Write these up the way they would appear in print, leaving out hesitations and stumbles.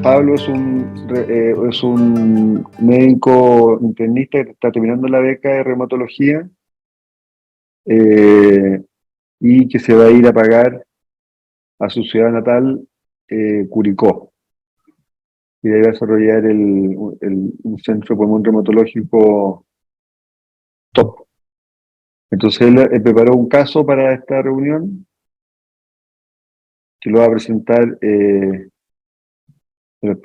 Pablo es un médico internista que está terminando la beca de reumatología eh, y que se va a ir a pagar a su ciudad natal, Curicó, y ahí va a desarrollar un centro de pulmón reumatológico top. Entonces él preparó un caso para esta reunión que lo va a presentar en los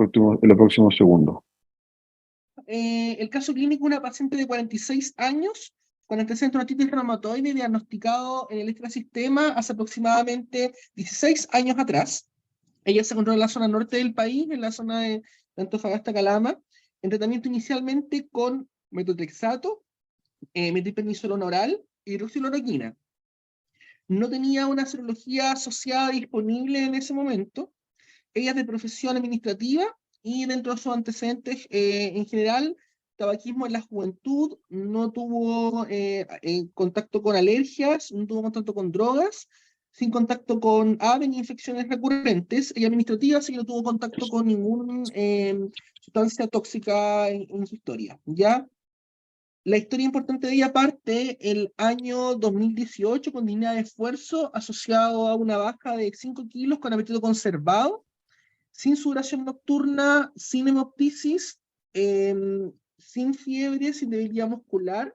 próximos segundos. El caso clínico, una paciente de 46 años con antecedentes de otitis reumatoide diagnosticado en el extrasistema hace aproximadamente 16 años atrás. Ella se encontró en la zona norte del país, en la zona de Antofagasta, Calama, en tratamiento inicialmente con metotrexato, metilprednisolona oral y hidroxicloroquina. No tenía una serología asociada disponible en ese momento. Ella es de profesión administrativa y dentro de sus antecedentes en general, tabaquismo en la juventud, no tuvo contacto con alergias, no tuvo contacto con drogas, sin contacto con AVE ni infecciones recurrentes. Ella administrativa, así que no tuvo contacto con ninguna sustancia tóxica en su historia, ¿ya? La historia importante de ella parte el año 2018 con disnea de esfuerzo asociado a una baja de 5 kilos con apetito conservado, sin sudoración nocturna, sin hemoptisis, sin fiebre, sin debilidad muscular,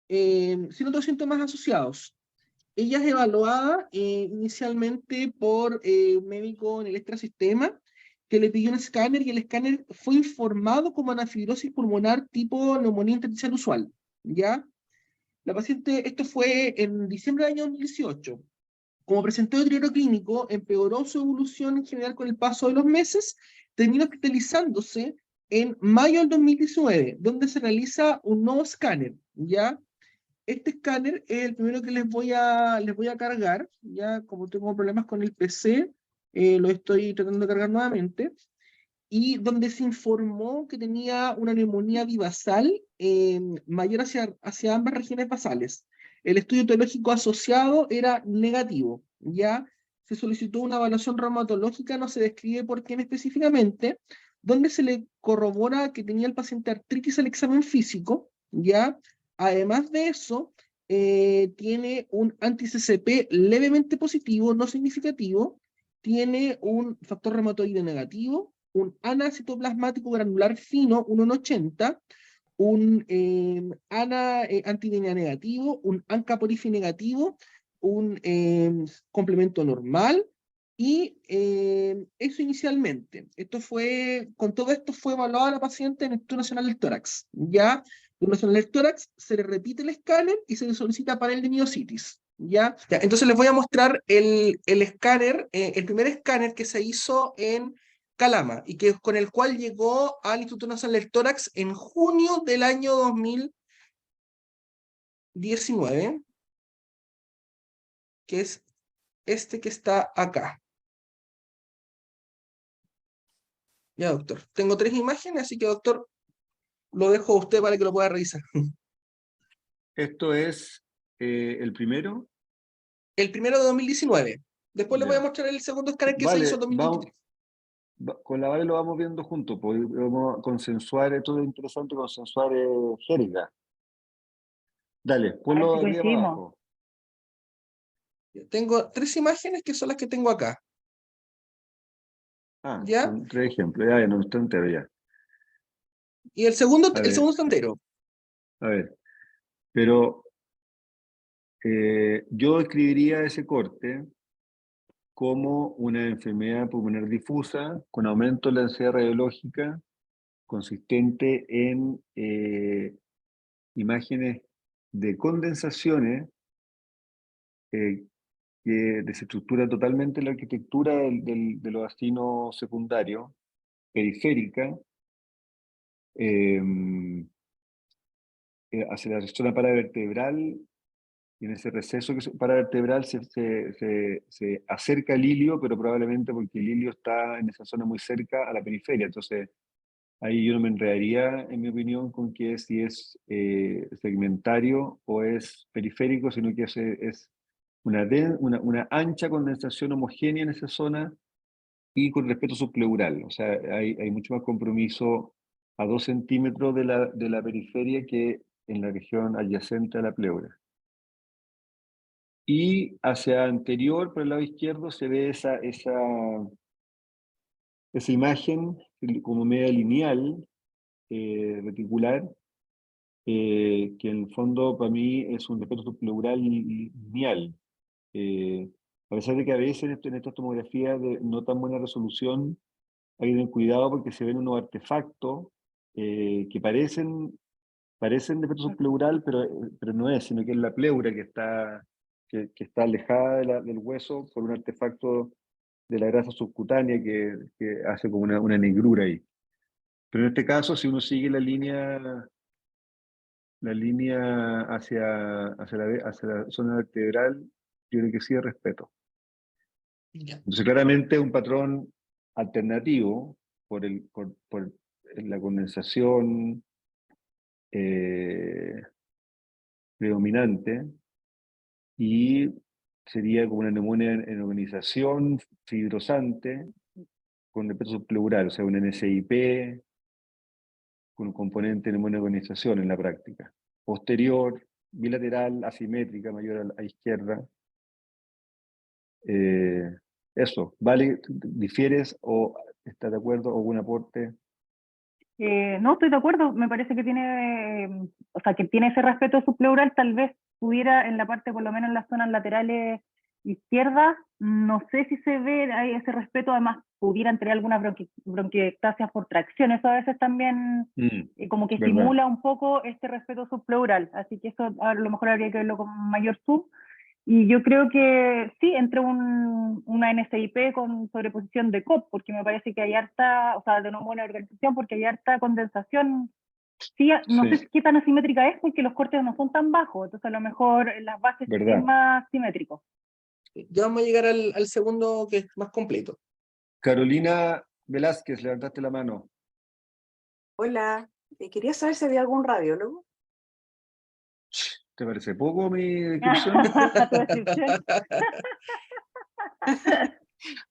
sin otros síntomas asociados. Ella es evaluada inicialmente por un médico en el extrasistema que le pidió un escáner y el escáner fue informado como anafibrosis pulmonar tipo neumonía intersticial usual, ¿ya? La paciente, esto fue en diciembre del año 2018. Como presentó deterioro clínico, empeoró su evolución en general con el paso de los meses, terminó hospitalizándose en mayo del 2019, donde se realiza un nuevo escáner, ¿ya? Este escáner es el primero que les voy a cargar, ya como tengo problemas con el PC, lo estoy tratando de cargar nuevamente, y donde se informó que tenía una neumonía bivasal mayor hacia ambas regiones basales. El estudio etiológico asociado era negativo, ya se solicitó una evaluación reumatológica, no se describe por quién específicamente, donde se le corrobora que tenía el paciente artritis al examen físico, ya. Además de eso, tiene un anti-CCP levemente positivo, no significativo, tiene un factor reumatoide negativo, un anacitoplasmático granular fino, 1,80, un antidenia negativo, un ANCA-PORIFI negativo, un complemento normal, y eso inicialmente. Con todo esto fue evaluada la paciente en el Instituto Nacional del Tórax. Ya, en el Nacional del Tórax se le repite el escáner y se le solicita panel de miocitis. ¿Ya? Ya, entonces les voy a mostrar el escáner, el primer escáner que se hizo en Calama y que con el cual llegó al Instituto Nacional del Tórax en junio del año 2019, que es este que está acá. Ya, doctor. Tengo 3 imágenes, así que, doctor, lo dejo a usted para que lo pueda revisar. Esto es el primero. El primero de 2019. Después le voy a Ya. mostrar el segundo escáner que se hizo en Vale, 2023. con la Vale lo vamos viendo juntos, pues vamos a consensuar, esto es interesante, consensuar Jérica. Dale, A ver ponlo si de arriba para coincidimos. abajo. Tengo 3 imágenes que son las que tengo acá. Ah, ¿Ya? son 3 ejemplos, ya, no está entero ya. Y el segundo A ver, está entero. a ver, pero yo escribiría ese corte como una enfermedad pulmonar difusa con aumento de la densidad radiológica consistente en imágenes de condensaciones eh, que desestructura totalmente la arquitectura de los astinos secundarios, periférica, eh, hacia la zona paravertebral, y en ese receso paravertebral se acerca el ilio, pero probablemente porque el ilio está en esa zona muy cerca a la periferia. Entonces, ahí yo no me enredaría, en mi opinión, con que si es segmentario o es periférico, sino que es una ancha condensación homogénea en esa zona y con respeto subpleural. O sea, hay mucho más compromiso a 2 centímetros de la periferia que en la región adyacente a la pleura. Y hacia anterior, por el lado izquierdo, se ve esa imagen como media lineal, reticular, que en el fondo para mí es un respeto subpleural lineal. A pesar de que a veces en estas tomografías de no tan buena resolución hay que tener cuidado porque se ven unos artefactos que parecen respeto subpleural, pero no es, sino que es la pleura que está alejada del hueso por un artefacto de la grasa subcutánea que hace como una negrura ahí. Pero en este caso, si uno sigue la línea hacia la zona vertebral, yo creo que sí hay respeto. Ya. Entonces, claramente un patrón alternativo por la condensación predominante y sería como una neumonía en organización fibrosante con respeto subpleural, o sea, un NSIP con un componente de neumonía de organización en la práctica. Posterior, bilateral, asimétrica, mayor a izquierda. Eso, ¿vale? ¿Difieres o estás de acuerdo? ¿O algún aporte? No, estoy de acuerdo, me parece que tiene, o sea, que tiene ese respeto subpleural, tal vez pudiera en la parte, por lo menos en las zonas laterales izquierdas, no sé si se ve ahí ese respeto, además pudieran tener algunas bronquiectasias por tracción, eso a veces también como que ¿Verdad? simula un poco este respeto subpleural, así que eso a lo mejor habría que verlo con mayor zoom. Y yo creo que sí, entre una NSIP con sobreposición de COP, porque me parece que hay harta, o sea, de una buena organización, porque hay harta condensación. Sí, no sé Sí, qué tan asimétrica es, porque los cortes no son tan bajos, entonces a lo mejor las bases sí es ¿verdad? más simétrico. Ya vamos a llegar al segundo, que es más completo. Carolina Velázquez, levantaste la mano. Hola, quería saber si había algún radiólogo. ¿Te parece poco mi descripción? Tu descripción.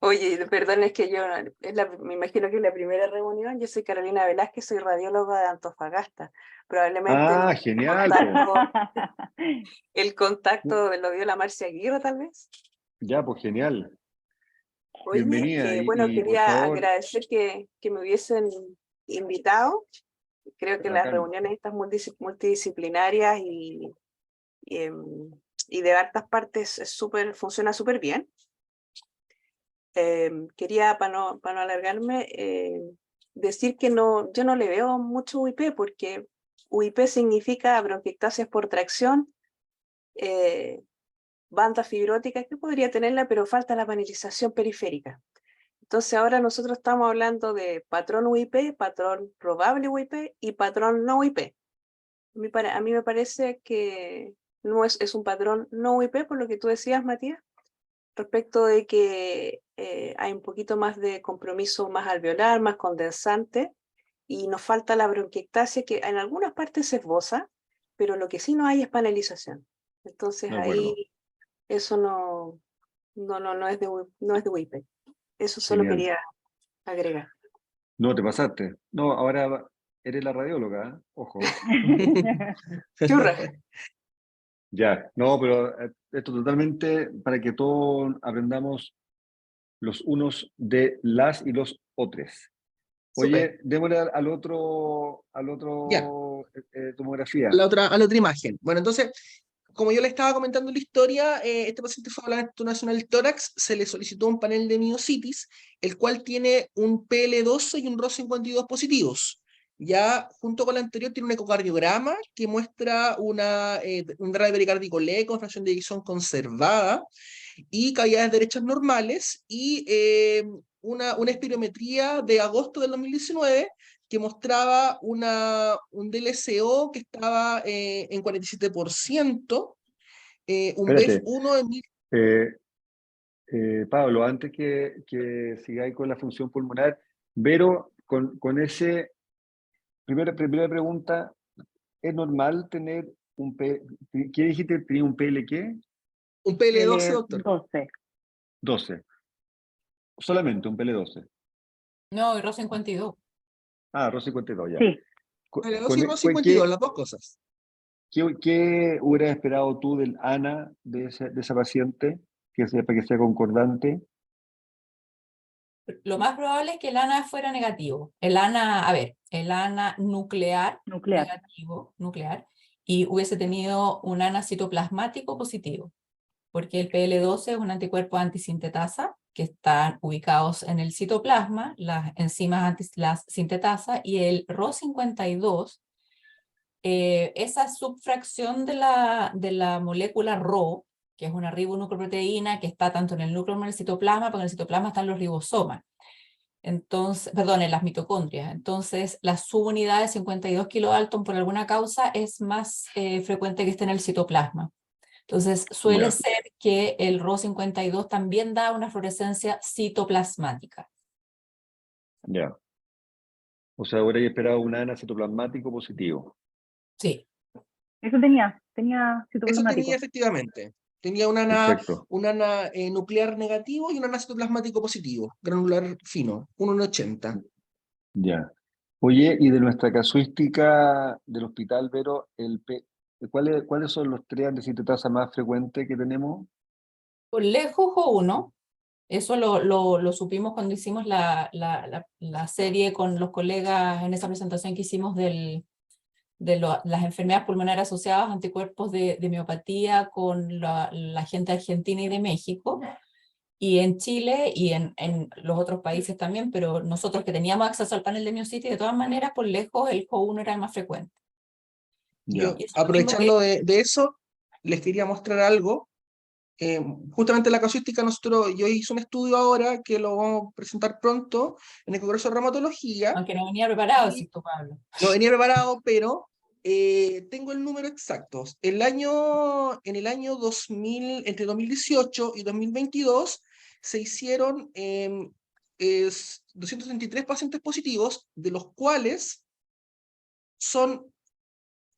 Oye, perdón, es que yo, me imagino que es la primera reunión. Yo soy Carolina Velázquez, soy radióloga de Antofagasta. Probablemente Ah, genial, po. el contacto lo dio la Marcia Aguirre, tal vez. Ya, pues genial. Oye, Bienvenida bueno, y por quería favor, agradecer que me hubiesen invitado. Creo que las bacán. reuniones estas multidisciplinarias y, em, y de hartas partes funciona súper bien. Quería, para no alargarme, decir que yo no le veo mucho UIP, porque UIP significa bronquiectasias por tracción, banda fibrótica, que podría tenerla, pero falta la panelización periférica. Entonces ahora nosotros estamos hablando de patrón UIP, patrón probable UIP y patrón no UIP. A mí me parece que no es un patrón no UIP, por lo que tú decías, Matías, respecto de que hay un poquito más de compromiso más alveolar, más condensante, y nos falta la bronquiectasia, que en algunas partes se esboza, pero lo que sí no hay es panelización. Entonces De acuerdo. ahí eso no es no es de WIPE. Eso solo Genial. quería agregar. No, te pasaste. No, ahora eres la radióloga, ¿eh? Ojo. Churra. Ya, no, pero esto totalmente para que todos aprendamos los unos de las y los otros. Súper. Oye, démosle al Ya, otro tomografía. a la otra imagen. Bueno, entonces, como yo le estaba comentando la historia, este paciente fue a la Instituto Nacional del Tórax, se le solicitó un panel de miocitis, el cual tiene un PL12 y un RO52 positivos. Ya junto con la anterior tiene un ecocardiograma que muestra un drive pericárdico leve con fracción de eyección conservada y cavidades derechas normales y una espirometría de agosto del 2019 que mostraba un DLCO que estaba en 47%, un Espérate, BEF1 en eh, Pablo, antes que sigáis con la función pulmonar, Vero, con ese, primera pregunta, ¿es normal tener ¿qué dijiste? ¿Tenía un PL qué? un PL12, doctor. PL12. 12. solamente un PL12. No, y RO52. Ah, RO52, ya. Sí, PL2 y RO52, las dos cosas. ¿Qué hubieras esperado tú del ANA de esa paciente, para que sea concordante? Lo más probable es que el ANA fuera negativo. El ANA, a ver, el ANA nuclear, nuclear. negativo, nuclear, y hubiese tenido un ANA citoplasmático positivo, porque el PL12 es un anticuerpo antisintetasa que están ubicados en el citoplasma, las enzimas las sintetasa, y el RO52, esa subfracción de la molécula RO, que es una ribonucleoproteína que está tanto en el núcleo como en el citoplasma, porque en el citoplasma están los ribosomas. Entonces, perdón, en las mitocondrias. Entonces, la subunidad de 52 kilodalton por alguna causa es más frecuente que esté en el citoplasma. Entonces, suele Ya. ser que el RO52 también da una fluorescencia citoplasmática. Ya. O sea, hubierais esperado un ANA citoplasmático positivo. Sí. Eso tenía Eso citoplasmático. tenía efectivamente. Tenía un Perfecto. ANA nuclear negativo y un ANA citoplasmático positivo, granular fino, 1,80. Ya. Oye, y de nuestra casuística del hospital, Vero, ¿cuáles son los tres antisintetasa más frecuentes que tenemos? Por lejos o uno, eso lo supimos cuando hicimos la serie con los colegas en esa presentación que hicimos de las enfermedades pulmonares asociadas a anticuerpos de miopatía con la gente argentina y de México, y en Chile y en los otros países también, pero nosotros que teníamos acceso al panel de miocitis, de todas maneras, por lejos el CO1 era el más frecuente. Ya. Y eso es lo mismo Aprovechando de eso, les quería mostrar algo. Justamente la casuística, yo hice un estudio ahora que lo vamos a presentar pronto en el Congreso de Reumatología. aunque no venía preparado, Y esto, Pablo. no venía preparado, pero tengo el número exacto. En el año 2000, entre 2018 y 2022, se hicieron 233 pacientes positivos, de los cuales son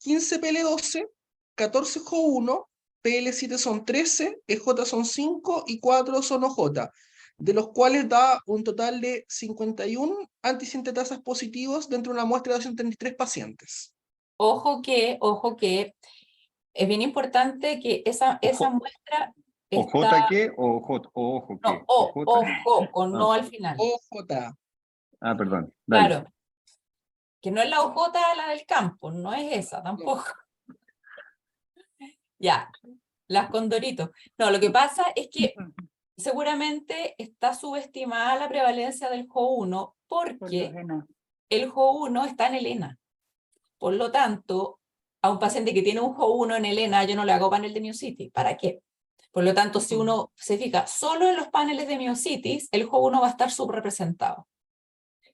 15 PL12, 14 Jo1, PL7 son 13, EJ son 5 y 4 son OJ, de los cuales da un total de 51 antisintetasas positivos dentro de una muestra de 233 pacientes. Ojo que es bien importante que esa muestra ¿OJ está, qué? ¿O ojo qué? no, ¿OJ? ojo, con no Ah, al final. OJ. perdón. Dale. Claro, que no es la OJ la del campo, no es esa tampoco. Ya, las condoritos. No, lo que pasa es que seguramente está subestimada la prevalencia del Jo1 Por los porque ENA. el Jo1 está en el ENA. Por lo tanto, a un paciente que tiene un Jo1 en el ENA, yo no le hago panel de miocitis. ¿Para qué? Por lo tanto, si uno se fija solo en los paneles de miocitis, el Jo1 va a estar subrepresentado.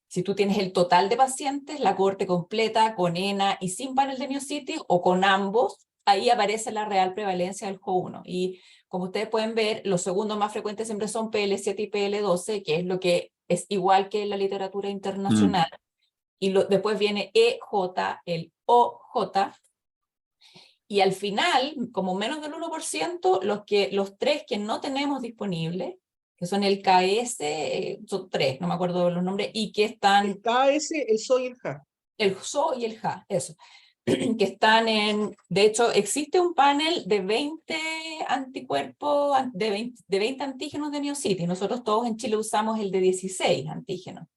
Si tú tienes el total de pacientes, la cohorte completa, con ENA y sin panel de miocitis, o con ambos, ahí aparece la real prevalencia del Jo1. Y como ustedes pueden ver, los segundos más frecuentes siempre son PL7 y PL12, que es lo que es igual que en la literatura internacional. Y después viene EJ, el OJ, y al final, como menos del 1%, los tres que no tenemos disponibles, que son el KS, son tres, no me acuerdo los nombres, y que están, El KS, el SO y el JA. el SO y el JA, eso, que están de hecho, existe un panel de 20 anticuerpos, de 20 antígenos de miocitis, nosotros todos en Chile usamos el de 16 antígenos.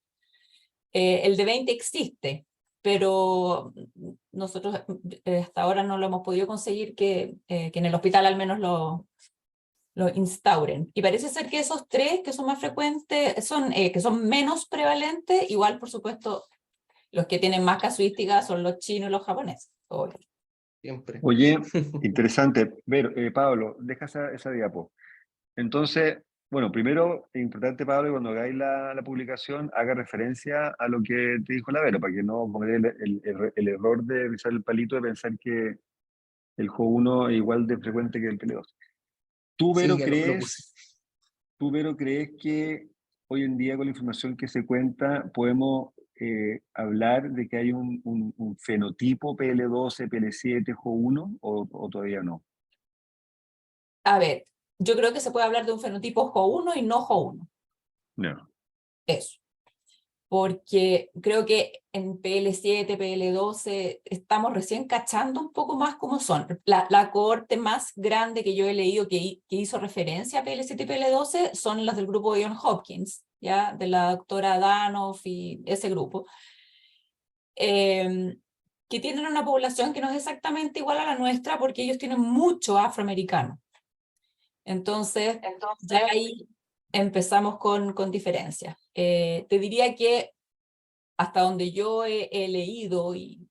El de 20 existe, pero nosotros hasta ahora no lo hemos podido conseguir que en el hospital al menos lo instauren. Y parece ser que esos tres que son más frecuentes, que son menos prevalentes, igual por supuesto los que tienen más casuística son los chinos y los japoneses. Siempre. Oye, interesante. Pablo, deja esa diapo. Entonces, bueno, primero, es importante, Pablo, cuando hagáis la publicación, haga referencia a lo que te dijo la Vero, para que no cometáis el error de pisar el palito de pensar que el Jo1 es igual de frecuente que el PL2. ¿Tú, Sí, Vero, ya lo puse. crees que hoy en día con la información que se cuenta podemos hablar de que hay un fenotipo PL12, PL7, Jo1 o todavía no? A ver, yo creo que se puede hablar de un fenotipo Jo1 y no Jo1. No. Eso. Porque creo que en PL7, PL12 estamos recién cachando un poco más cómo son. La cohorte más grande que yo he leído que hizo referencia a PL7 y PL12 son las del grupo de John Hopkins, ¿ya? De la doctora Danoff y ese grupo, que tienen una población que no es exactamente igual a la nuestra porque ellos tienen mucho afroamericano. Entonces, ya ahí empezamos con diferencias. Te diría que hasta donde yo he leído, y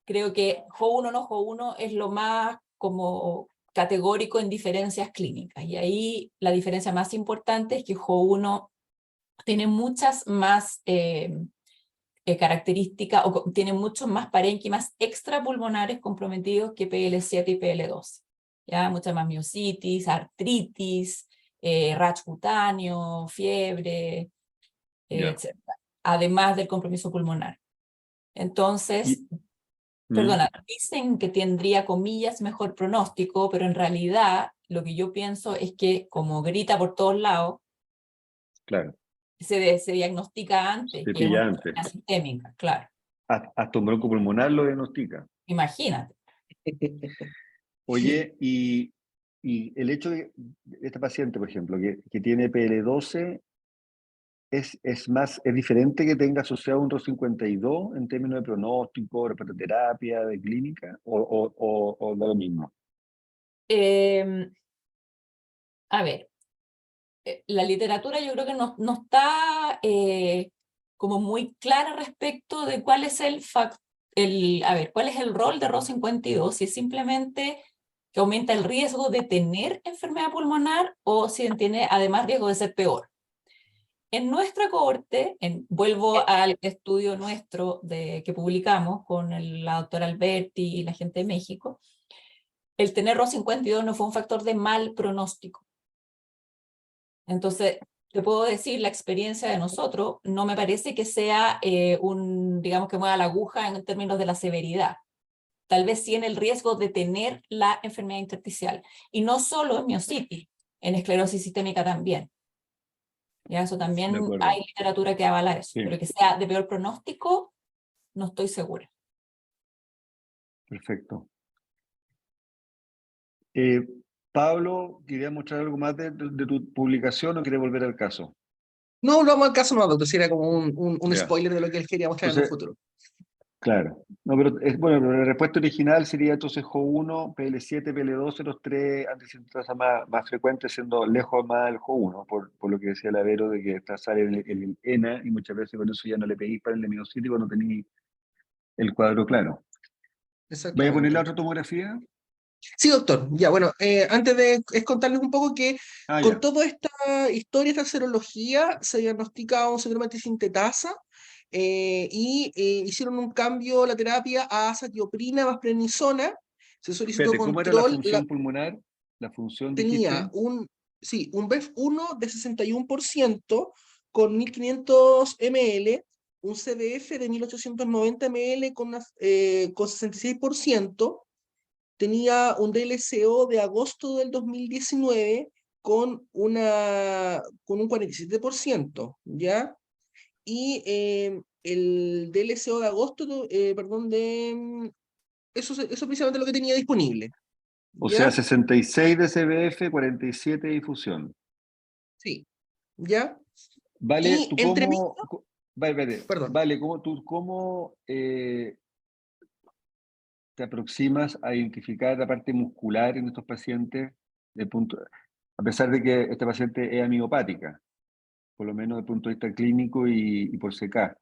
creo que Jo1 no Jo1 es lo más como categórico en diferencias clínicas. Y ahí la diferencia más importante es que Jo1 tiene muchas más características, o tiene muchos más parénquimas extrapulmonares comprometidos que PL7 y PL12. ¿Ya? Mucha más miositis, artritis, rash cutáneo, fiebre, Ya. etc. Además del compromiso pulmonar. Entonces, perdona, dicen que tendría, comillas, mejor pronóstico, pero en realidad lo que yo pienso es que como grita por todos lados, Claro, se diagnostica antes, se que es una pilla antes. enfermedad sistémica, claro. Hasta un broncopulmonar lo diagnostica. Imagínate. Oye, y el hecho de este paciente, por ejemplo, que tiene PL12, es diferente que tenga asociado un RO52 en términos de pronóstico, de terapia, de clínica, o da lo mismo. A ver, la literatura yo creo que no está como muy clara respecto de cuál es cuál es el rol de RO52, si es simplemente que aumenta el riesgo de tener enfermedad pulmonar o si tiene además riesgo de ser peor. En nuestra cohorte, vuelvo al estudio nuestro que publicamos con la doctora Alberti y la gente de México, el tener RO52 no fue un factor de mal pronóstico. Entonces, te puedo decir, la experiencia de nosotros no me parece que sea digamos que mueva la aguja en términos de la severidad. Tal vez sí en el riesgo de tener la enfermedad intersticial. Y no solo en miositis, en esclerosis sistémica también. Ya, eso también hay literatura que avala eso. Sí. Pero que sea de peor pronóstico, no estoy segura. Perfecto. Pablo, ¿querías mostrar algo más de tu publicación o quieres volver al caso? No, vamos al caso, no, doctor, si era como un Ya. spoiler de lo que él quería mostrar en el futuro. Claro. No, pero bueno, la respuesta original sería entonces Jo1, PL7, PL12, los tres antisintrasas más frecuentes, siendo lejos más el Jo1, por lo que decía la Vero, de que sale el ENA, y muchas veces con eso ya no le pedís para el miociti cuando tenéis el cuadro claro. ¿Vaya a poner la otra tomografía? Sí, doctor. Ya, bueno, antes de contarles un poco que con Ya. toda esta historia, esta serología, se diagnostica un síndrome antisintetasa y hicieron un cambio la terapia a azatioprina más prednisona. Se solicitó Espérate, ¿cómo era la control, función pulmonar? La función, tenía dijiste. un BEF1 de 61% con 1500 ml, un CDF de 1890 ml con 66%. Tenía un DLCO de agosto del 2019 con un 47%, ¿ya? Y el DLCO de agosto, eso precisamente es lo que tenía disponible, O sea, ¿ya? 66 de CBF, 47 de difusión. Sí, ¿ya? Vale, Y entre mí, perdón. ¿cómo te aproximas a identificar la parte muscular en estos pacientes, a pesar de que esta paciente es amiopática, por lo menos desde el punto de vista clínico y por CK?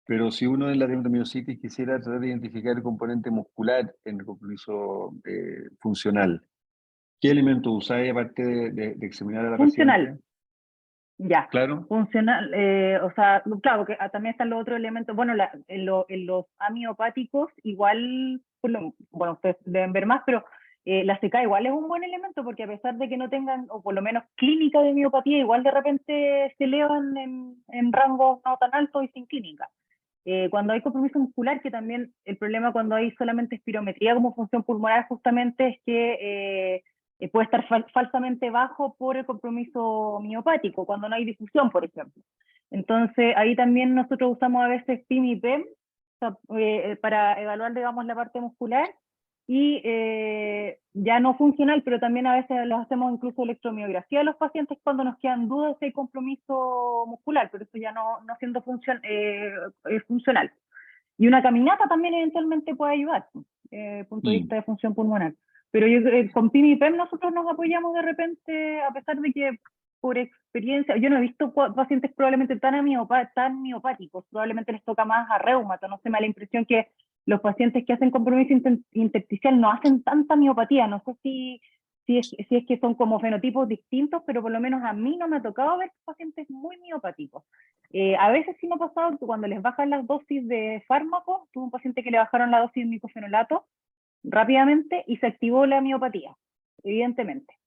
Pero si uno en la dermatomiositis quisiera tratar de identificar el componente muscular en el compromiso funcional, ¿qué elemento usáis aparte de examinar a la Funcional. paciente? Ya. Claro. Funcional, o sea, claro, que también están los otros elementos. Bueno, en los amiopáticos, igual, bueno, ustedes deben ver más, pero la CK igual es un buen elemento, porque a pesar de que no tengan, o por lo menos clínica de miopatía, igual de repente se elevan en rangos no tan altos y sin clínica. Cuando hay compromiso muscular, que también el problema cuando hay solamente espirometría como función pulmonar justamente es que puede estar falsamente bajo por el compromiso miopático, cuando no hay difusión, por ejemplo. Entonces, ahí también nosotros usamos a veces PIM y PEM para evaluar, digamos, la parte muscular, y ya no funcional, pero también a veces los hacemos incluso electromiografía a los pacientes cuando nos quedan dudas de compromiso muscular, pero eso ya no siendo funcional. Y una caminata también eventualmente puede ayudar, punto de vista de función pulmonar. Pero yo con PIM y PEM nosotros nos apoyamos de repente, a pesar de que por experiencia, yo no he visto pacientes probablemente tan miopáticos, probablemente les toca más a reumato, no sé, me da la impresión que los pacientes que hacen compromiso intersticial no hacen tanta miopatía, no sé si es que son como fenotipos distintos, pero por lo menos a mí no me ha tocado ver pacientes muy miopáticos. A veces sí me ha pasado que cuando les bajan las dosis de fármacos, tuve un paciente que le bajaron la dosis de micofenolato rápidamente y se activó la miopatía, evidentemente.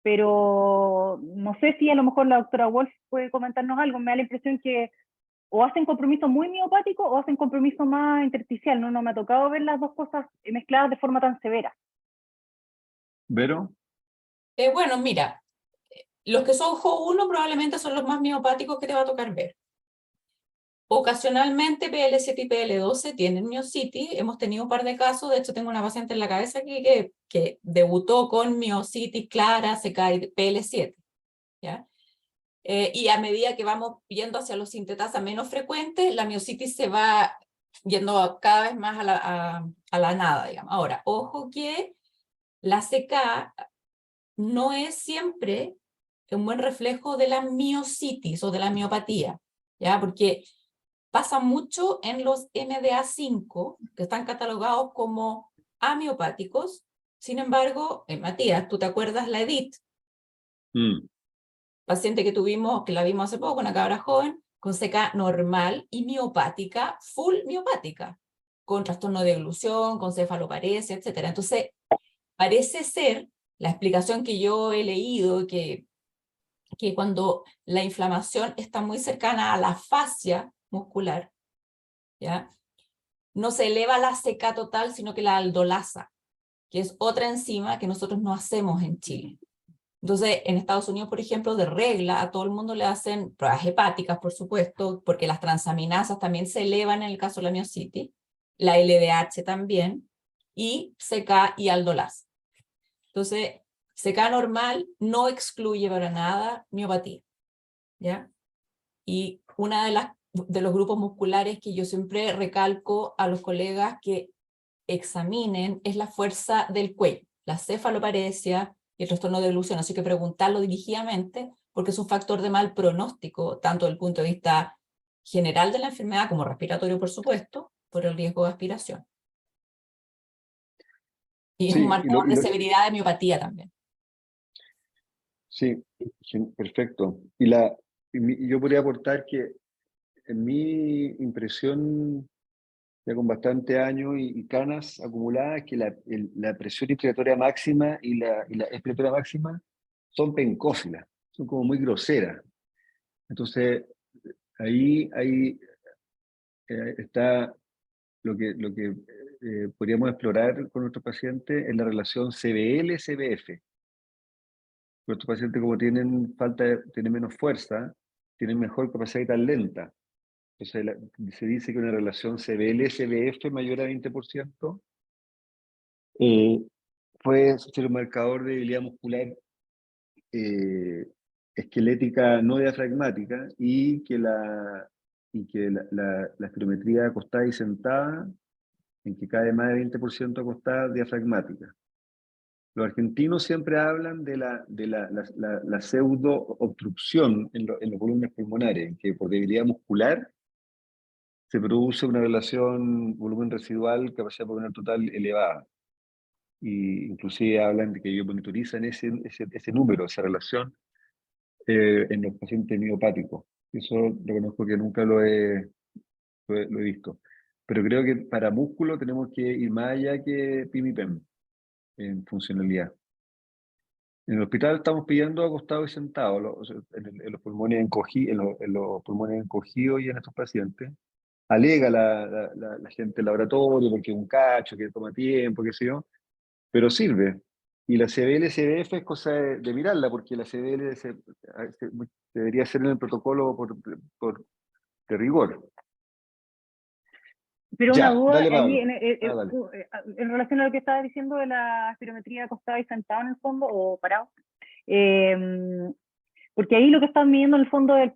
Pero no sé si a lo mejor la doctora Wolf puede comentarnos algo. Me da la impresión que o hacen compromiso muy miopático o hacen compromiso más intersticial. No me ha tocado ver las dos cosas mezcladas de forma tan severa. ¿Vero? Bueno, mira, los que son Jo1 probablemente son los más miopáticos que te va a tocar ver. Ocasionalmente PL7 y PL12 tienen miositis, hemos tenido un par de casos, de hecho tengo una paciente en la cabeza aquí que debutó con miositis clara, se cae PL7, ¿ya? Y a medida que vamos yendo hacia los sintetasa menos frecuentes, la miositis se va yendo cada vez más a la nada, digamos. Ahora, ojo que la CK no es siempre un buen reflejo de la miositis o de la miopatía, ¿ya? Porque pasa mucho en los MDA5, que están catalogados como amiopáticos. Sin embargo, Matías, ¿tú te acuerdas la Edith? Paciente que tuvimos, que la vimos hace poco, una cabra joven, con CK normal y miopática, full miopática, con trastorno de eglución, con cefaloparesia, etc. Entonces, parece ser, la explicación que yo he leído, que cuando la inflamación está muy cercana a la fascia muscular, ¿ya? No se eleva la CK total, sino que la aldolasa, que es otra enzima que nosotros no hacemos en Chile. Entonces, en Estados Unidos, por ejemplo, de regla, a todo el mundo le hacen pruebas hepáticas, por supuesto, porque las transaminasas también se elevan en el caso de la miositis, la LDH también, y CK y aldolasa. Entonces, CK normal no excluye para nada miopatía, ¿ya? Y una de los grupos musculares que yo siempre recalco a los colegas que examinen es la fuerza del cuello, la cefaloparesia y el trastorno de eglución, así que preguntarlo dirigidamente, porque es un factor de mal pronóstico, tanto desde el punto de vista general de la enfermedad como respiratorio, por supuesto, por el riesgo de aspiración. Y es un marcador de severidad de miopatía también. Sí, perfecto. Yo podría aportar que en mi impresión, ya con bastante años y canas acumuladas, que la presión inspiratoria máxima y la expiratoria máxima son pencófilas, son como muy groseras. Entonces, ahí está lo que podríamos explorar con nuestros pacientes en la relación CBL-CBF. Nuestros pacientes, como tienen menos fuerza, tienen mejor capacidad vital lenta. Entonces, se dice que una relación CBL-CBF mayor a 20% puede ser un marcador de debilidad muscular esquelética no diafragmática y que la espirometría acostada y sentada, en que cae más de 20% acostada, diafragmática. Los argentinos siempre hablan de la pseudo-obstrucción en los volúmenes pulmonares, en que por debilidad muscular se produce una relación volumen residual, capacidad pulmonar total elevada. Y inclusive hablan de que ellos monitorizan ese número, esa relación, en los pacientes miopáticos. Eso reconozco que nunca lo he visto. Pero creo que para músculo tenemos que ir más allá que PIM y PEM en funcionalidad. En el hospital estamos pidiendo acostado y sentado en los pulmones encogidos, en los pulmones encogidos y en estos pacientes. Alega la gente del laboratorio porque es un cacho que toma tiempo, qué sé yo, pero sirve. Y la CBL-CBF es cosa de mirarla, porque la CBL debería ser en el protocolo de rigor. Pero una Ya, duda dale, ahí Pablo. Dale. en relación a lo que estaba diciendo de la espirometría acostado y sentado en el fondo o parado. Porque ahí lo que están midiendo en el fondo es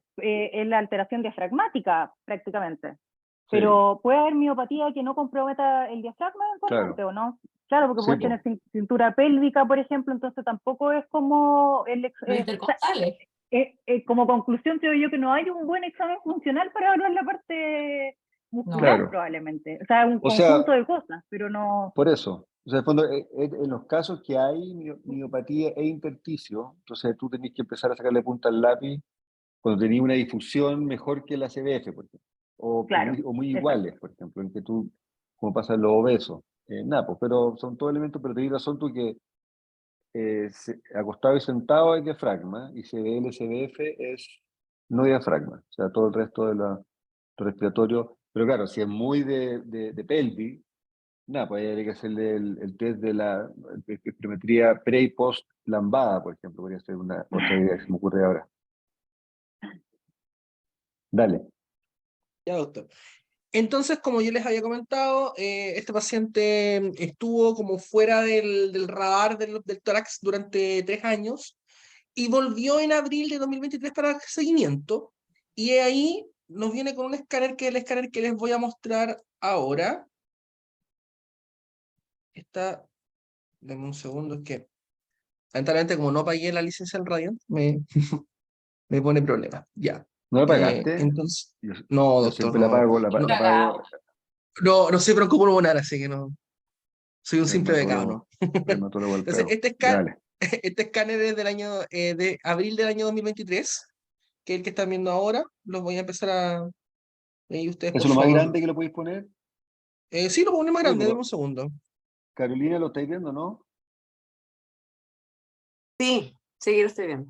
la alteración diafragmática prácticamente. Pero puede haber miopatía que no comprometa el diafragma eventualmente, Claro. ¿o no? Claro, porque Sí, puedes po. tener cintura pélvica, por ejemplo, entonces tampoco es como Los intercostales. como conclusión creo yo que no hay un buen examen funcional para evaluar la parte muscular Claro. probablemente. O sea, un O sea, conjunto de cosas, pero no... por eso. O sea, en el fondo, en los casos que hay miopatía e intersticio, entonces tú tenés que empezar a sacarle punta al lápiz cuando tenías una difusión mejor que la CBF, por ejemplo. Claro, O muy exacto. iguales, por ejemplo, en que tú, como pasa en los obesos. Nada, pues, pero son todos elementos, pero tenés razón tú que acostado y sentado es diafragma y CBL, CBF es no diafragma, o sea, todo el resto de la respiratorio. Pero claro, si es muy de pelvis, nada, pues ahí habría que hacerle el test de la espirometría pre y post lambada, por ejemplo, podría ser una otra idea que se me ocurre ahora. Dale. Ya, doctor. Entonces, como yo les había comentado, este paciente estuvo como fuera del radar del tórax durante 3 años y volvió en abril de 2023 para seguimiento. Y ahí nos viene con un escáner que es el escáner que les voy a mostrar ahora. Está, denme un segundo, es que lamentablemente como no pagué la licencia en radio, me pone problema. Ya. ¿No la pagaste? Entonces, Yo, no, yo doctor, siempre la no. pago, No, la pago no soy broncopulmonar, así que no. Soy un simple becado. dermatólogo al Entonces, perro. Dale. este escáner es del año, de abril del año 2023, que es el que están viendo ahora. Los voy a empezar a... Y ustedes, ¿Eso por es lo más favor. grande que lo podéis poner? Sí, lo ponemos más Oye, grande, dame pero un segundo. Carolina, ¿lo estáis viendo, no? Sí, sí, yo lo estoy viendo.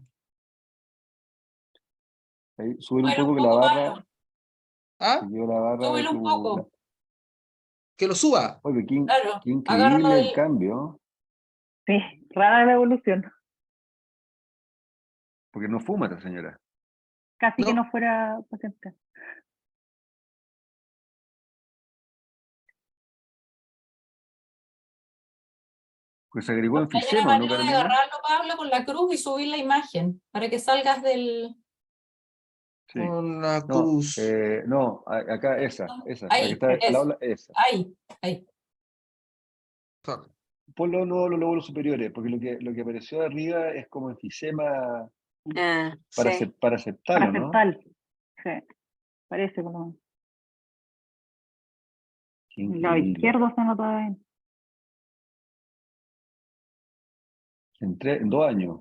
Ahí, subir un Súbelo un poco que la poco, barra, Pablo. se Ah, quedó la barra de Súbelo un tu... poco. que lo suba. Oye, Claro. qué Agárralo increíble el del. cambio, Sí, rara la evolución. porque no fuma esta señora. Casi que No, no fuera paciente. Pues se agregó Hay una enfisema, ¿no, manera de Carolina? agarrarlo, Pablo, con la cruz y subir la imagen para que salgas del. Sí. con la No, cruz. no, acá la que Ahí, está al lado, eso. esa. Ahí. Ponlo no los lóbulos superiores, porque lo que apareció de arriba es como enfisema Sí. para aceptarlo, ¿no? Paraceptal. Sí, parece como Qué el lado increíble. izquierdo se nota bien. En 2 años.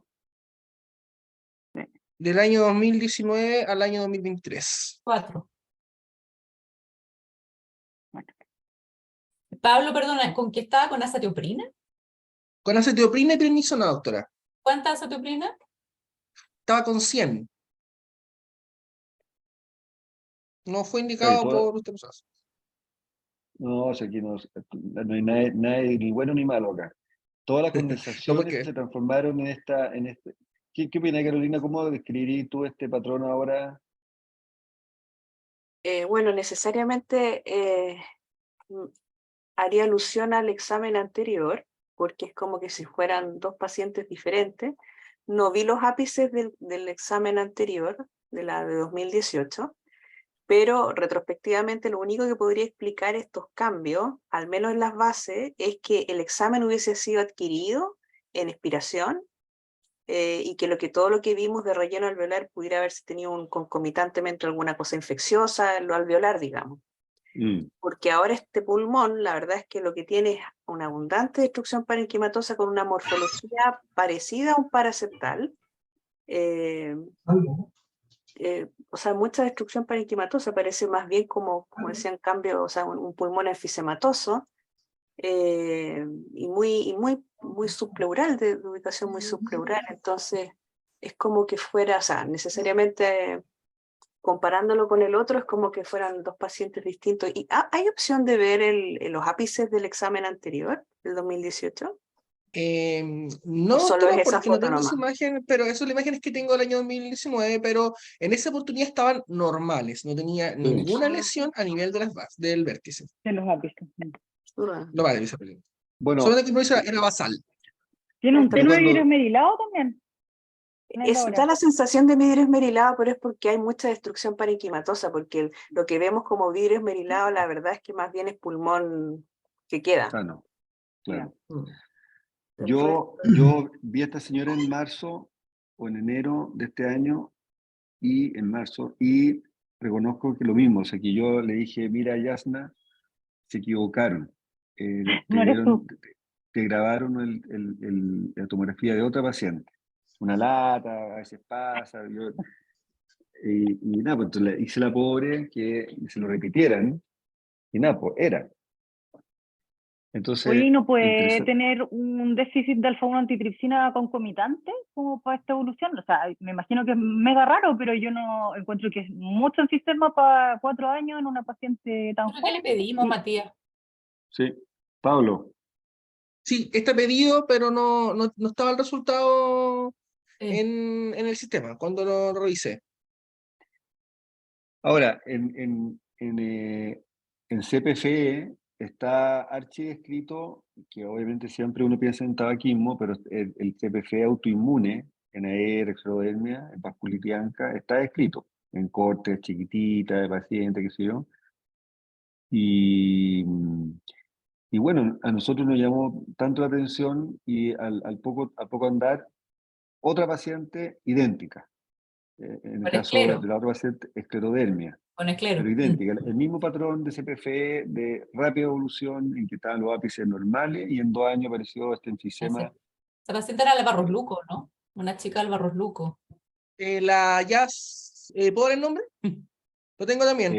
Sí. Del año 2019 al año 2023. 4. Bueno, Pablo, perdona, ¿con qué estaba? ¿Con azatioprina? Con acetioprina y prednisona, doctora. ¿Cuánta azatioprina? Estaba con 100. No fue Oye, indicado por usted. no, o sea, aquí no hay nadie, ni bueno ni malo acá. Todas las No, conversaciones porque se transformaron en este. ¿Qué opinas, Carolina? ¿Cómo describirías tú este patrón ahora? Bueno, necesariamente mm, haría alusión al examen anterior, porque es como que si fueran dos pacientes diferentes. No vi los ápices del examen anterior, de la de 2018, pero retrospectivamente lo único que podría explicar estos cambios, al menos en las bases, es que el examen hubiese sido adquirido en expiración y que todo lo que vimos de relleno alveolar pudiera haberse tenido concomitantemente alguna cosa infecciosa en lo alveolar, digamos. Mm, Porque ahora este pulmón, la verdad es que lo que tiene es una abundante destrucción parenquimatosa con una morfología parecida a un paraceptal. Eh, o sea, mucha destrucción parenquimatosa, parece más bien como decían, cambio, o sea, un pulmón enfisematoso muy subpleural, de ubicación muy subpleural. Entonces, es como que fuera, o sea, necesariamente comparándolo con el otro, es como que fueran dos pacientes distintos. ¿Y hay opción de ver los ápices del examen anterior, del 2018? No, solo es esa porque no foto tengo esa nomás? imagen, pero esas son las imágenes que tengo del año 2019, pero en esa oportunidad estaban normales, no tenía ninguna lesión a nivel de del vértice. Se los ha visto. No vale, vicepresidente. Bueno, Solamente que el proceso era basal. Tiene un Esto tenue cuando- vidrio esmerilado también. En el da laboratorio. la sensación de vidrio esmerilado, pero es porque hay mucha destrucción parenquimatosa, porque lo que vemos como vidrio esmerilado, la verdad es que más bien es pulmón que queda. no, claro. Mm. Yo vi a esta señora en marzo o en enero de este año y en marzo y reconozco que lo mismo, o sea que yo le dije, mira Yasna, se equivocaron. No eres tú. Te grabaron la tomografía de otra paciente. Una lata, a veces pasa. Y nada, pues entonces le hice la pobre que se lo repitieran y nada, pues era. Entonces, Oye, ¿y no puede interesante. tener un déficit de alfa-1 antitripsina concomitante como para esta evolución? O sea, me imagino que es mega raro, pero yo no encuentro que es mucho enfisema para 4 años en una paciente tan ¿Pero qué le joven. pedimos, Y- Matías? Sí, Pablo. Sí, está pedido, pero no estaba el resultado Sí. en el sistema cuando lo revisé. Ahora, en CPFE está archidescrito, que obviamente siempre uno piensa en tabaquismo, pero el CPFE autoinmune, NAR, exodermia, vasculitis anca, está descrito en cortes chiquititas de pacientes, qué sé yo. Y, y bueno, a nosotros nos llamó tanto la atención y al poco andar, otra paciente idéntica. En el Con caso esclero, de la otra paciente, esclerodermia. con esclero. Pero idéntica, el mismo patrón de CPFE de rápida evolución en que estaban los ápices normales y en 2 años apareció este enfisema. Esa paciente era el Barros Luco, ¿no? Una chica del Barros Luco. ¿Puedo dar el nombre? Lo tengo también.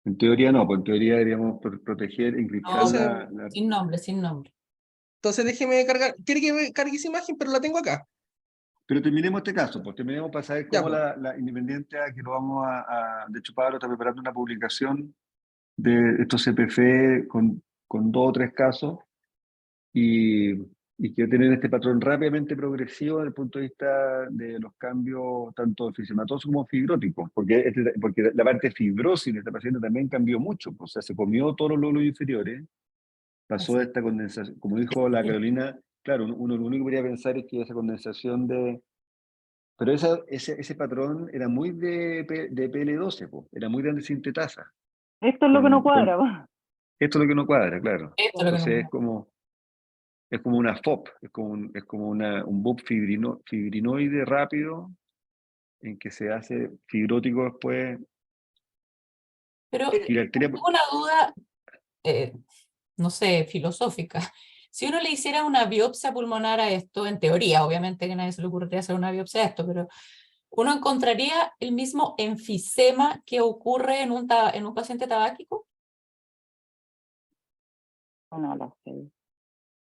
En teoría no, pues en teoría deberíamos proteger, encriptar Entonces- Sin nombre, sin nombre. Entonces déjeme cargar. Quiere que me cargue esa imagen, pero la tengo acá. Pero terminemos este caso, pues terminemos para saber Ya, cómo pues. la Independiente, que lo vamos de hecho Pablo está preparando una publicación de estos CPF con 2 o 3 casos y quiero tener este patrón rápidamente progresivo desde el punto de vista de los cambios tanto enfisematosos como fibróticos, porque la parte de fibrosis de esta paciente también cambió mucho, pues, o sea, se comió todos los lóbulos inferiores, pasó de esta condensación, como dijo la Carolina, claro, uno lo único que podría pensar es que esa condensación pero ese patrón era muy de PL12, pues, era muy de antisintetasa. Esto es lo que no cuadra. Esto es lo que no cuadra, claro. Esto es lo que Entonces no. es como una FOP, es como un BOP fibrinoide rápido en que se hace fibrótico después. Pero Y la arteria, tengo una duda, no sé, filosófica. Si uno le hiciera una biopsia pulmonar a esto, en teoría, obviamente que a nadie se le ocurriría hacer una biopsia a esto, pero ¿uno encontraría el mismo enfisema que ocurre en un paciente tabáquico? No lo sé.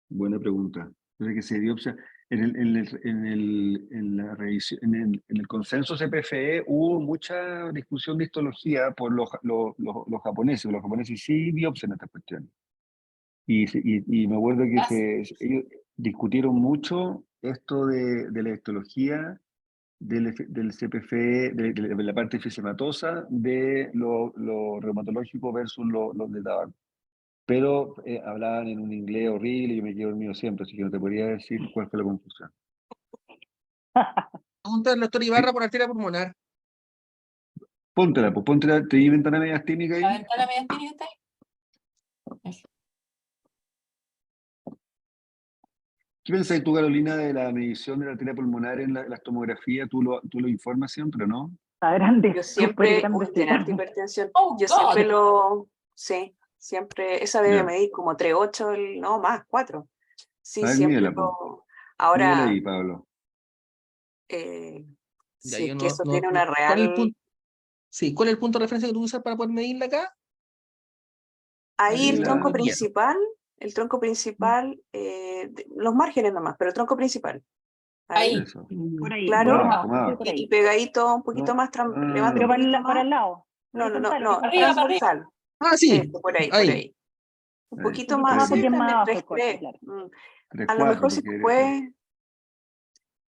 buena pregunta. Entonces que se biopsia. En la revisión, en el consenso CPFE hubo mucha discusión de histología por los japoneses. Los japoneses sí biopsian estas cuestiones. Y me acuerdo que ellos discutieron mucho esto de la histología del CPF, de la parte fisematosa, de lo reumatológico versus lo de tabaco. Pero hablaban en un inglés horrible y yo me quedé dormido siempre, así que no te podría decir cuál fue la conclusión. Pregunta del doctor Ibarra por arteria pulmonar. Póntela, pues póntela, te di ventana media clínica ¿La ahí. ventana mediastínica está ahí? Eso. ¿Qué pensáis tú, Carolina, de la medición de la arteria pulmonar en la tomografía? ¿Tú lo informas siempre, no? Está grande, Yo súper siempre, grande. tiene harta hipertensión. Oh, Yo God. siempre siempre, esa debe medir como 3,8, no más, 4. Sí, A ver, siempre mídela, po. lo. Mídela Ahora, ahí, Pablo. Ya, si yo es que eso tiene una ¿Cuál es el real. punto? Sí, ¿cuál es el punto de referencia que tú usas para poder medirla acá? Ahí el tronco Guía. principal, los márgenes nomás, pero el tronco principal. Ahí. Eso. Por ahí. Claro. Más Más abajo, abajo. sí, por ahí. Y pegadito un poquito No. más, levanta Pero un poquito para más. el lado. No, Horizontal. Arriba, para transversal. Ah, sí. Por ahí, Ahí. por ahí. Un Ahí. poquito Un más, poquito más sí, porque es más también abajo el 3,3. corte, claro. 3, A lo 4, mejor se porque puede,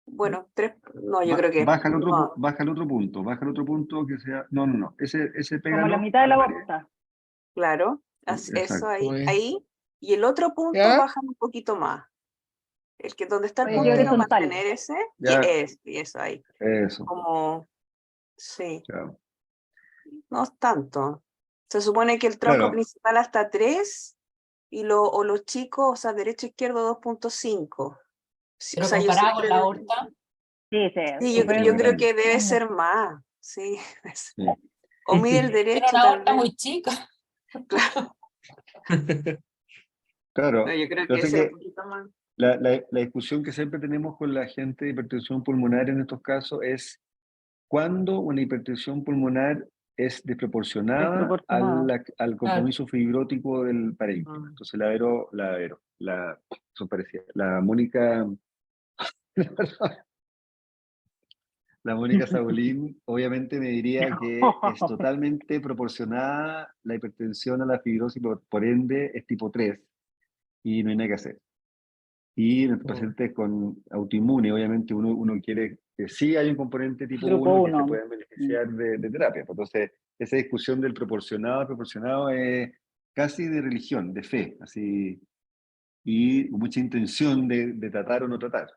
bueno, 3, no, yo creo que baja el otro, no, baja el otro punto que sea, no, ese Como la pégalo mitad de a la la pared. bota. claro, eso Exacto. Uy. ahí, y el otro punto ¿Ya? baja un poquito más. El que donde está el Oye, Ah, qué puntero, horizontal. mantener ese, Ya, y eso ahí, eso, como, sí, chao. no es tanto. Se supone que el tronco Claro, principal hasta 3, o los chicos, o sea, derecho izquierdo 2.5. Sí, o Pero sea, yo comparado con siempre, la aorta, Sí, sí, es súper yo muy creo grande. que debe grande. ser más, sí. Sí. O mide el tiene derecho, una tal aorta vez. muy chica. Claro, Claro, no, yo creo que yo sé ese es un que poquito más. la discusión que siempre tenemos con la gente de hipertensión pulmonar en estos casos es cuándo una hipertensión pulmonar es desproporcionada Desproporcionado. al compromiso fibrótico del parénquima. Entonces son parecidas. La Mónica Sabolín obviamente me diría que es totalmente proporcionada la hipertensión a la fibrosis, por ende es tipo 3 y no hay nada que hacer. Y en los pacientes con autoinmune, obviamente uno quiere que sí hay un componente tipo Grupo 1 que se 1. pueden beneficiar de terapia. Entonces, esa discusión del proporcionado es casi de religión, de fe, así, y mucha intención de tratar o no tratar.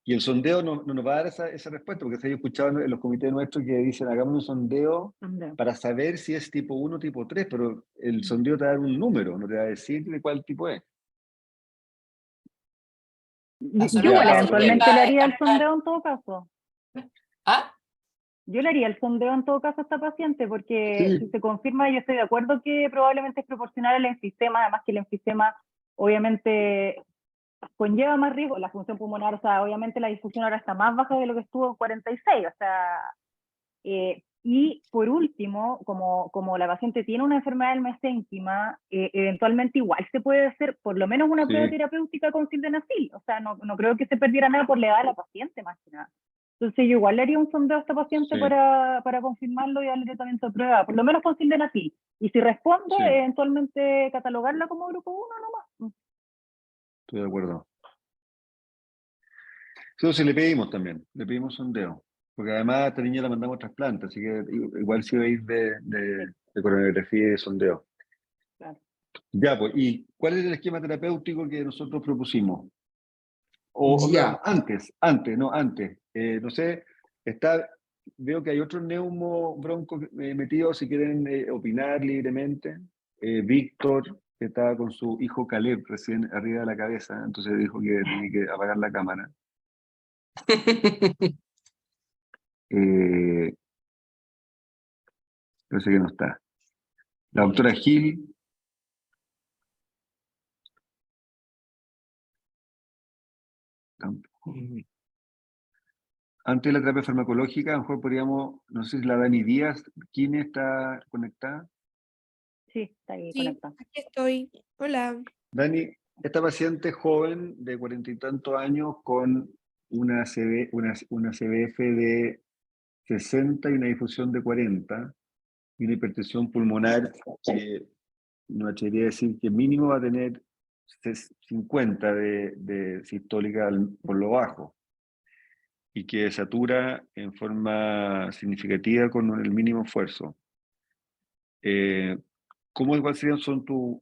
Y el sondeo no nos va a dar esa respuesta, porque se ha escuchado en los comités nuestros que dicen, hagamos un sondeo para saber si es tipo 1 o tipo 3, pero el sondeo te va a dar un número, no te va a decir de cuál tipo es. La Yo solo igual Ya, eventualmente le para haría el descartar. sondeo en todo caso. ¿Ah? Yo le haría el sondeo en todo caso a esta paciente porque si sí, se confirma, yo estoy de acuerdo que probablemente es proporcional al enfisema, además que el enfisema obviamente conlleva más riesgo, la función pulmonar, o sea, obviamente la difusión ahora está más baja de lo que estuvo en 46, o sea, y por último, como la paciente tiene una enfermedad del mesénquima, eventualmente igual se puede hacer por lo menos una prueba sí, terapéutica con sildenafil, o sea, no creo que se perdiera nada por la edad de la paciente, más que nada. Entonces yo igual le haría un sondeo a esta paciente sí, para confirmarlo y darle tratamiento de prueba, por lo menos con sildenafil. Y si responde, sí, eventualmente catalogarla como grupo 1 nomás. estoy de acuerdo. Entonces le pedimos sondeo, porque además a esta niña la mandamos a trasplante, así que igual sí va a ir de coronografía y de sondeo. Claro. Ya, pues, ¿y cuál es el esquema terapéutico que nosotros propusimos? Ya. Antes. No sé, veo que hay otro neumo bronco metido, si quieren opinar libremente. Víctor, que estaba con su hijo Caleb recién arriba de la cabeza, entonces dijo que tenía que apagar la cámara. Parece que no está. La doctora Gil, tampoco. Antes de la terapia farmacológica, a lo mejor podríamos, no sé si la Dani Díaz, ¿quién está conectada? Sí, está ahí Sí, conectado. aquí estoy. Hola. Dani, esta paciente joven de 40 y tantos años con una CBF de 60 y una difusión de 40 y una hipertensión pulmonar que no atrevería a decir que mínimo va a tener 50 de sistólica por lo bajo y que satura en forma significativa con el mínimo esfuerzo. ¿Cuáles son tus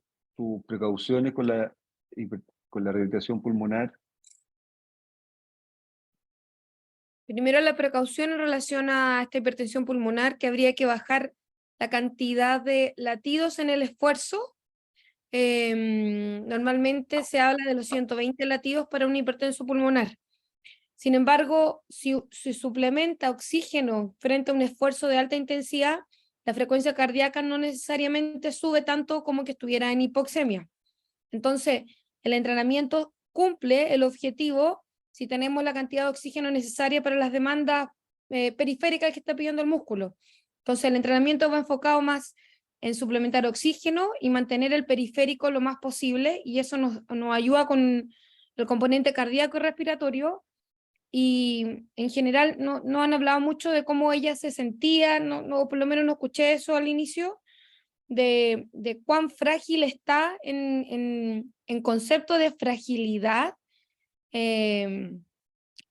precauciones con la rehabilitación pulmonar? Primero la precaución en relación a esta hipertensión pulmonar, que habría que bajar la cantidad de latidos en el esfuerzo. Normalmente se habla de los 120 latidos para un hipertenso pulmonar. Sin embargo, si suplementa oxígeno frente a un esfuerzo de alta intensidad, la frecuencia cardíaca no necesariamente sube tanto como que estuviera en hipoxemia. Entonces, el entrenamiento cumple el objetivo si tenemos la cantidad de oxígeno necesaria para las demandas periféricas que está pidiendo el músculo. Entonces, el entrenamiento va enfocado más en suplementar oxígeno y mantener el periférico lo más posible, y eso nos ayuda con el componente cardíaco y respiratorio. Y en general no han hablado mucho de cómo ella se sentía, por lo menos no escuché eso al inicio, de cuán frágil está en concepto de fragilidad, que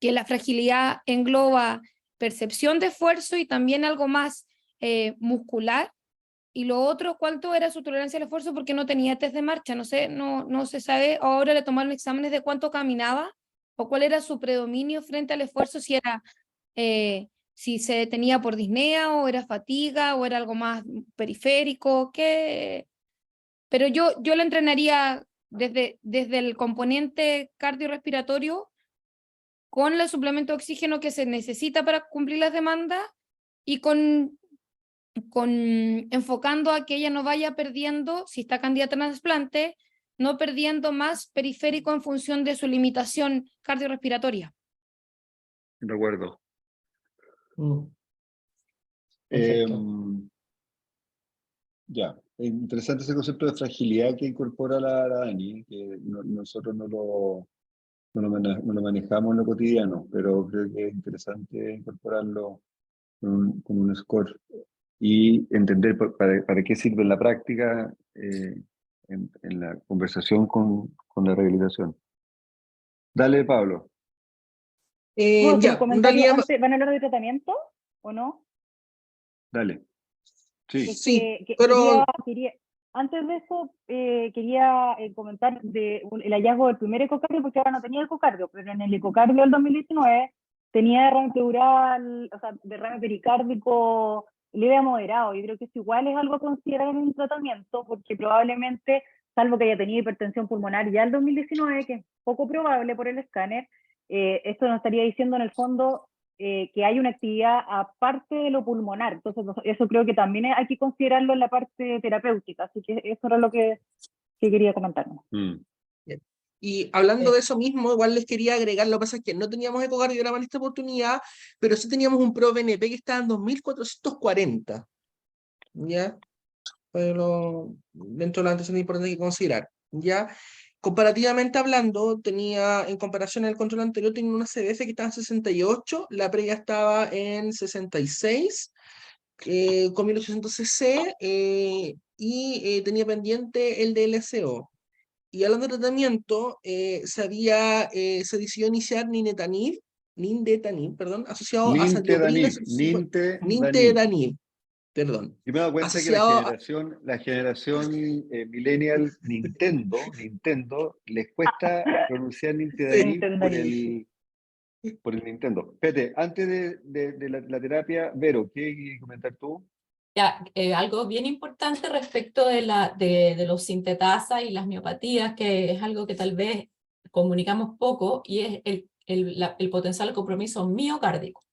la fragilidad engloba percepción de esfuerzo y también algo más muscular. Y lo otro, ¿cuánto era su tolerancia al esfuerzo? Porque no tenía test de marcha, no sé, no se sabe. Ahora le tomaron exámenes de cuánto caminaba o cuál era su predominio frente al esfuerzo, si era si se detenía por disnea o era fatiga o era algo más periférico, ¿qué? Pero yo le entrenaría desde el componente cardiorrespiratorio con el suplemento de oxígeno que se necesita para cumplir las demandas y con enfocando a que ella no vaya perdiendo, si está candidata a trasplante, no perdiendo más periférico en función de su limitación cardiorrespiratoria. De acuerdo. Perfecto. Ya, es interesante ese concepto de fragilidad que incorpora la Dani, que nosotros no lo manejamos en lo cotidiano, pero creo que es interesante incorporarlo con un score y entender para qué sirve en la práctica, en la conversación con la rehabilitación. Dale, Pablo. ¿Puedo hacer un Ya, en comentario realidad, antes? ¿Van a hablar de tratamiento o no? Dale. Sí. Es sí, que pero antes de eso, quería comentar el hallazgo del primer ecocardio, porque ahora no tenía ecocardio, pero en el ecocardio del 2019 tenía derrame pleural, o sea, derrame pericárdico leve a moderado. Y creo que eso igual es algo a considerar en un tratamiento, porque probablemente, salvo que haya tenido hipertensión pulmonar ya el 2019, que es poco probable por el escáner, esto nos estaría diciendo en el fondo que hay una actividad aparte de lo pulmonar. Entonces, eso creo que también hay que considerarlo en la parte terapéutica. Así que eso era lo que quería comentar. y hablando de eso mismo, igual les quería agregar, lo que pasa es que no teníamos ecocardiograma en esta oportunidad, pero sí teníamos un PRO-BNP que estaba en 2440, ¿ya? Pero dentro de la antecedentes importante que considerar, ¿ya? Comparativamente hablando, tenía, en comparación al control anterior, tenía una CDF que estaba en 68, la previa estaba en 66, con 1800 cc, y tenía pendiente el DLCO. Y hablando de tratamiento, se decidió iniciar nintedanib, perdón, asociado a azatioprina, nintedanib, perdón, Yo me he dado cuenta que asociado a... la generación millennial Nintendo, les cuesta pronunciar Nintedanib por el Nintendo. Espérate, antes de la terapia, Vero, ¿qué quieres comentar tú? Ya, algo bien importante respecto de los sintetasa y las miopatías, que es algo que tal vez comunicamos poco, y es el potencial compromiso miocárdico.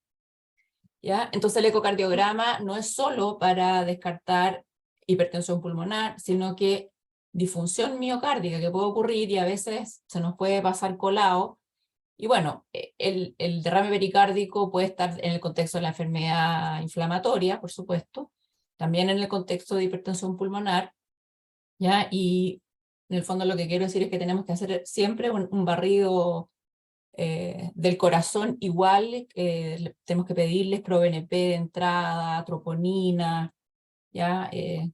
¿Ya? Entonces el ecocardiograma no es solo para descartar hipertensión pulmonar, sino que disfunción miocárdica que puede ocurrir y a veces se nos puede pasar colado. Y bueno, el derrame pericárdico puede estar en el contexto de la enfermedad inflamatoria, por supuesto, también en el contexto de hipertensión pulmonar, ¿ya? Y en el fondo lo que quiero decir es que tenemos que hacer siempre un barrido del corazón igual, tenemos que pedirles ProBNP de entrada, troponina, ¿ya?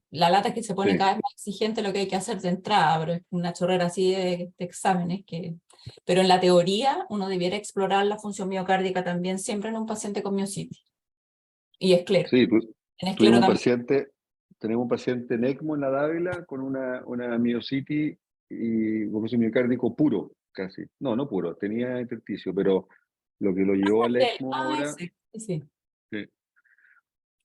La lata es que se pone Sí. cada vez más exigente lo que hay que hacer de entrada, pero es una chorrera así de exámenes pero en la teoría uno debiera explorar la función miocárdica también siempre en un paciente con miocitis y esclero. Sí, En esclero también. tenemos un paciente en ECMO en la Dávila con una miocitis y compromiso miocárdico puro, casi. No puro, tenía intersticio, pero lo que lo llevó al ECMO ahora... Sí. Sí.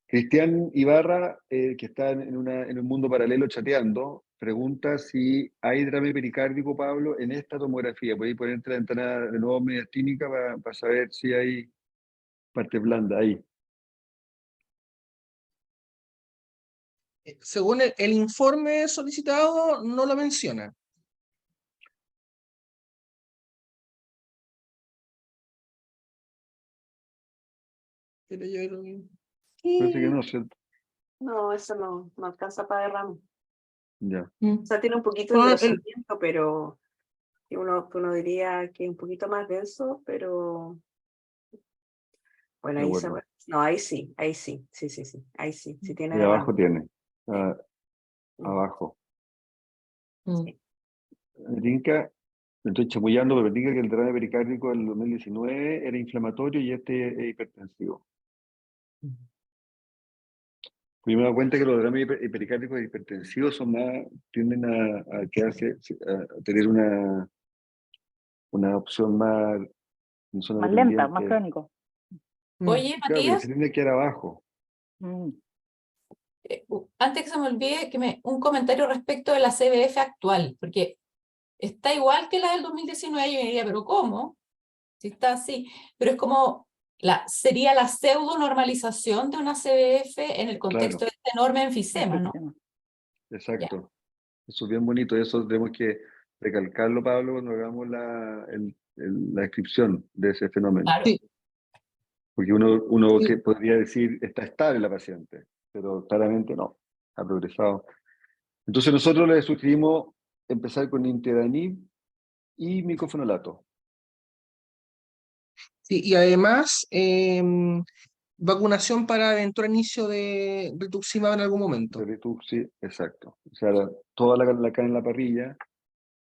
Cristian Ibarra, que está en un mundo paralelo chateando, pregunta si hay derrame pericárdico, Pablo, en esta tomografía. Podéis ponerte la ventana de nuevo mediastínica para saber si hay parte blanda ahí. Según el informe solicitado, no lo menciona. Pero yo creo que... Parece que no, ¿cierto? No, eso no alcanza para derrame. Ya. O sea, tiene un poquito de engrosamiento, pero uno diría que es un poquito más denso, pero bueno, ahí se... No, ahí sí, sí tiene Y abajo derrame. tiene. abajo. Mm. Me tinca, me estoy chamullando, pero me tinca que el derrame pericárdico del 2019 era inflamatorio y este es hipertensivo. Yo me he dado cuenta que los derrames pericárdicos hipertensivos son más, tienden a quedarse, a tener una opción más, no son Más lenta, más dependientes. crónico. Oye, Claro, porque Matías, se tiende a quedar abajo. Mm. antes que se me olvide, un comentario respecto de la CBF actual, porque está igual que la del 2019, y yo me diría, pero ¿cómo? Si está así, pero es como, sería la pseudo normalización de una CBF en el contexto Claro, de este enorme enfisema, ¿no? Ya. exacto. Eso es bien bonito, eso tenemos que recalcarlo, Pablo, cuando hagamos la descripción de ese fenómeno. Claro. Sí. Porque uno Sí. que podría decir, está estable la paciente, pero claramente no, ha progresado. Entonces nosotros le sugerimos empezar con nintedanib y micofenolato. Sí, y además, vacunación para eventual inicio de rituximab en algún momento. Sí, exacto. O sea, toda la carne en la parrilla.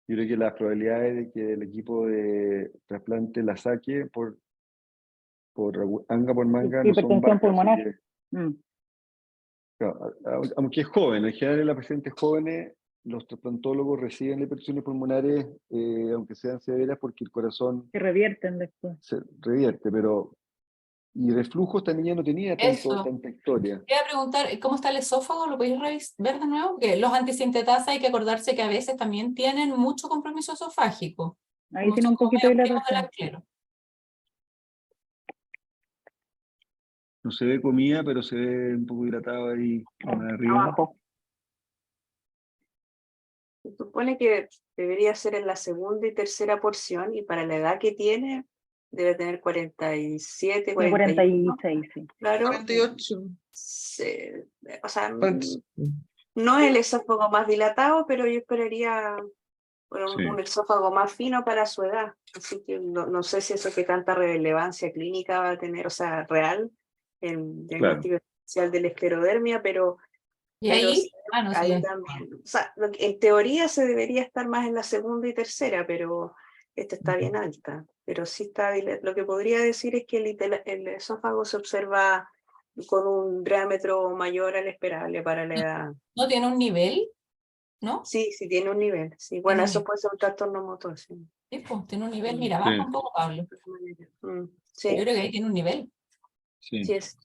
Yo creo que las probabilidades de que el equipo de trasplante la saque por anga por manga no son Hipertensión bajas, así pulmonar. que, Mm. claro, aunque es joven, en general en las pacientes jóvenes, los trasplantólogos reciben hipertensiones pulmonares, aunque sean severas, porque el corazón Se revierten después. se revierte, y reflujo esta niña no tenía Eso. tanta historia. Quería preguntar, ¿cómo está el esófago? ¿Lo podéis ver de nuevo? Que los antisintetasa hay que acordarse que a veces también tienen mucho compromiso esofágico. Ahí Como tiene son un como poquito de medio primos de la dilatación. esclero. No se ve comida, pero se ve un poco hidratado ahí más arriba. Abajo. Se supone que debería ser en la segunda y tercera porción, y para la edad que tiene, debe tener 47, Tiene 41. 46, sí. Claro, 48. o sea, 40. no es el esófago más dilatado, pero yo esperaría Sí. un esófago más fino para su edad. Así que no sé si eso que tanta relevancia clínica va a tener, o sea, real, en diagnóstico diferencial de la esclerodermia, pero Y ahí, sí, no ahí sé. también. O sea, en teoría se debería estar más en la segunda y tercera, pero esta está bien alta. Pero sí está, lo que podría decir es que el esófago se observa con un diámetro mayor al esperable para la edad. ¿No tiene un nivel? ¿No? Sí, sí tiene un nivel. Sí, Tiene bueno, un eso nivel. puede ser un trastorno motor. Sí. Sí, pues, tiene un nivel. Mm. Mira, baja un poco, Pablo. Mm, Yo sí, creo que ahí tiene un nivel. Sí, sí es.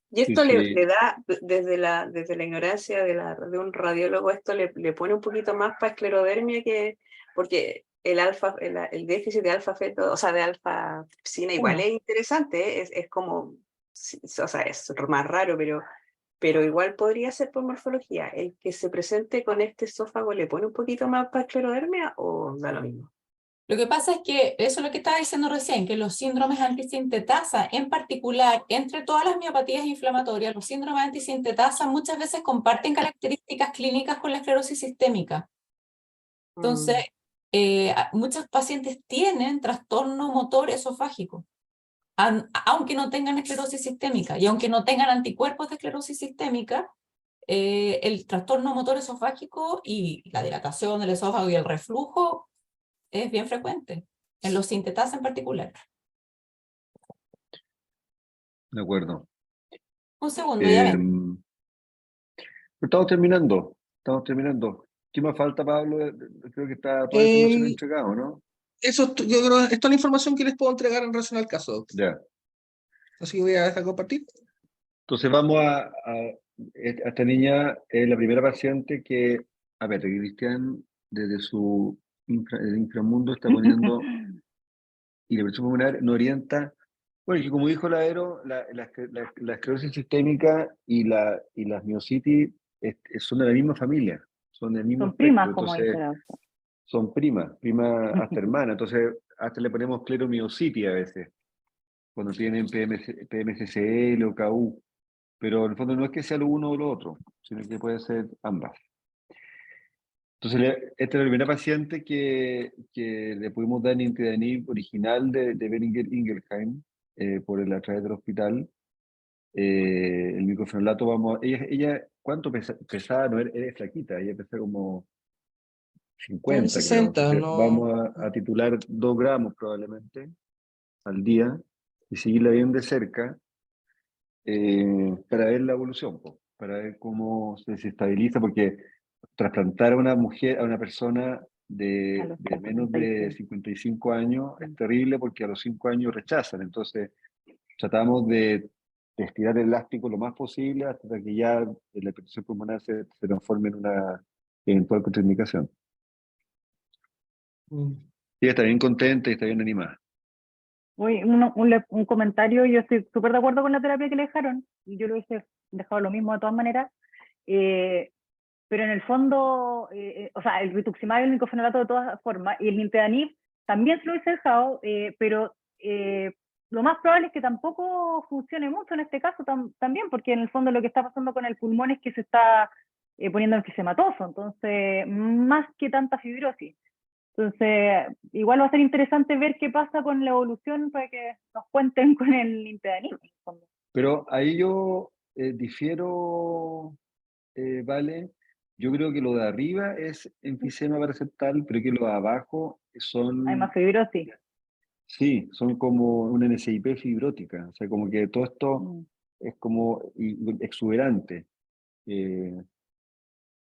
Y esto sí, sí. le da, desde la ignorancia de un radiólogo, esto le pone un poquito más para esclerodermia, porque el déficit de alfa-feto, o sea, de alfa-psina igual es interesante, es como, o sea, es más raro, pero igual podría ser por morfología. ¿El que se presente con este esófago le pone un poquito más para esclerodermia o da lo mismo? Lo que pasa es que eso es lo que estaba diciendo recién, que los síndromes antisintetasa, en particular, entre todas las miopatías inflamatorias, los síndromes antisintetasa muchas veces comparten características clínicas con la esclerosis sistémica. Entonces, muchos pacientes tienen trastorno motor esofágico, aunque no tengan esclerosis sistémica y aunque no tengan anticuerpos de esclerosis sistémica, el trastorno motor esofágico y la dilatación del esófago y el reflujo es bien frecuente, en los sintetasa en particular. De acuerdo. Un segundo, ya ven. Estamos terminando. ¿Qué más falta, Pablo? Creo que está toda la información entregada, ¿no? Yo creo que esta es la información que les puedo entregar en relación al caso, doctor. Ya. Así que voy a dejar compartir. Entonces vamos a esta niña, es la primera paciente que, a ver, Cristian, desde su el inframundo está poniendo, y la presión pulmonar no orienta. Bueno, y como dijo la Aero, la esclerosis sistémica y las miositis son de la misma familia, son del mismo Son espectro, primas, como dice entonces la doctora. son primas hasta hermanas, entonces hasta le ponemos cleromiositis a veces, cuando tienen PMCCL o KU, pero en el fondo no es que sea lo uno o lo otro, sino que puede ser ambas. Entonces, esta es la primera paciente que le pudimos dar nintedanib original de Boehringer Ingelheim, a través del hospital. El micofenolato, ella ¿cuánto pesaba? No, eres flaquita, ella pesaba como Estaba en 50, creo. 60, Entonces, no. vamos a titular 2 gramos probablemente al día y seguirla bien de cerca para ver la evolución, po, para ver cómo se estabiliza, porque trasplantar a una mujer, a una persona A de los menos de 56. 55 años es terrible porque a los 5 años rechazan. Entonces, tratamos de estirar el elástico lo más posible hasta que ya la hipertensión pulmonar se transforme en una eventual contraindicación. Mm. Y está bien contenta y está bien animada. Uy, un comentario, yo estoy súper de acuerdo con la terapia que le dejaron, y yo lo hubiese dejado lo mismo de todas maneras, pero en el fondo, o sea, el rituximab y el micofenolato de todas formas, y el nintedanib también se lo hubiese dejado, pero lo más probable es que tampoco funcione mucho en este caso también, porque en el fondo lo que está pasando con el pulmón es que se está poniendo enfisematoso, entonces, más que tanta fibrosis. Entonces, igual va a ser interesante ver qué pasa con la evolución para que nos cuenten con el nintedanib. Pero ahí yo difiero, Vale. Yo creo que lo de arriba es enfisema paraceptal, pero que lo de abajo Hay más son, fibrosis. sí, son como una NSIP fibrótica. O sea, como que todo esto Mm. es como exuberante. Eh,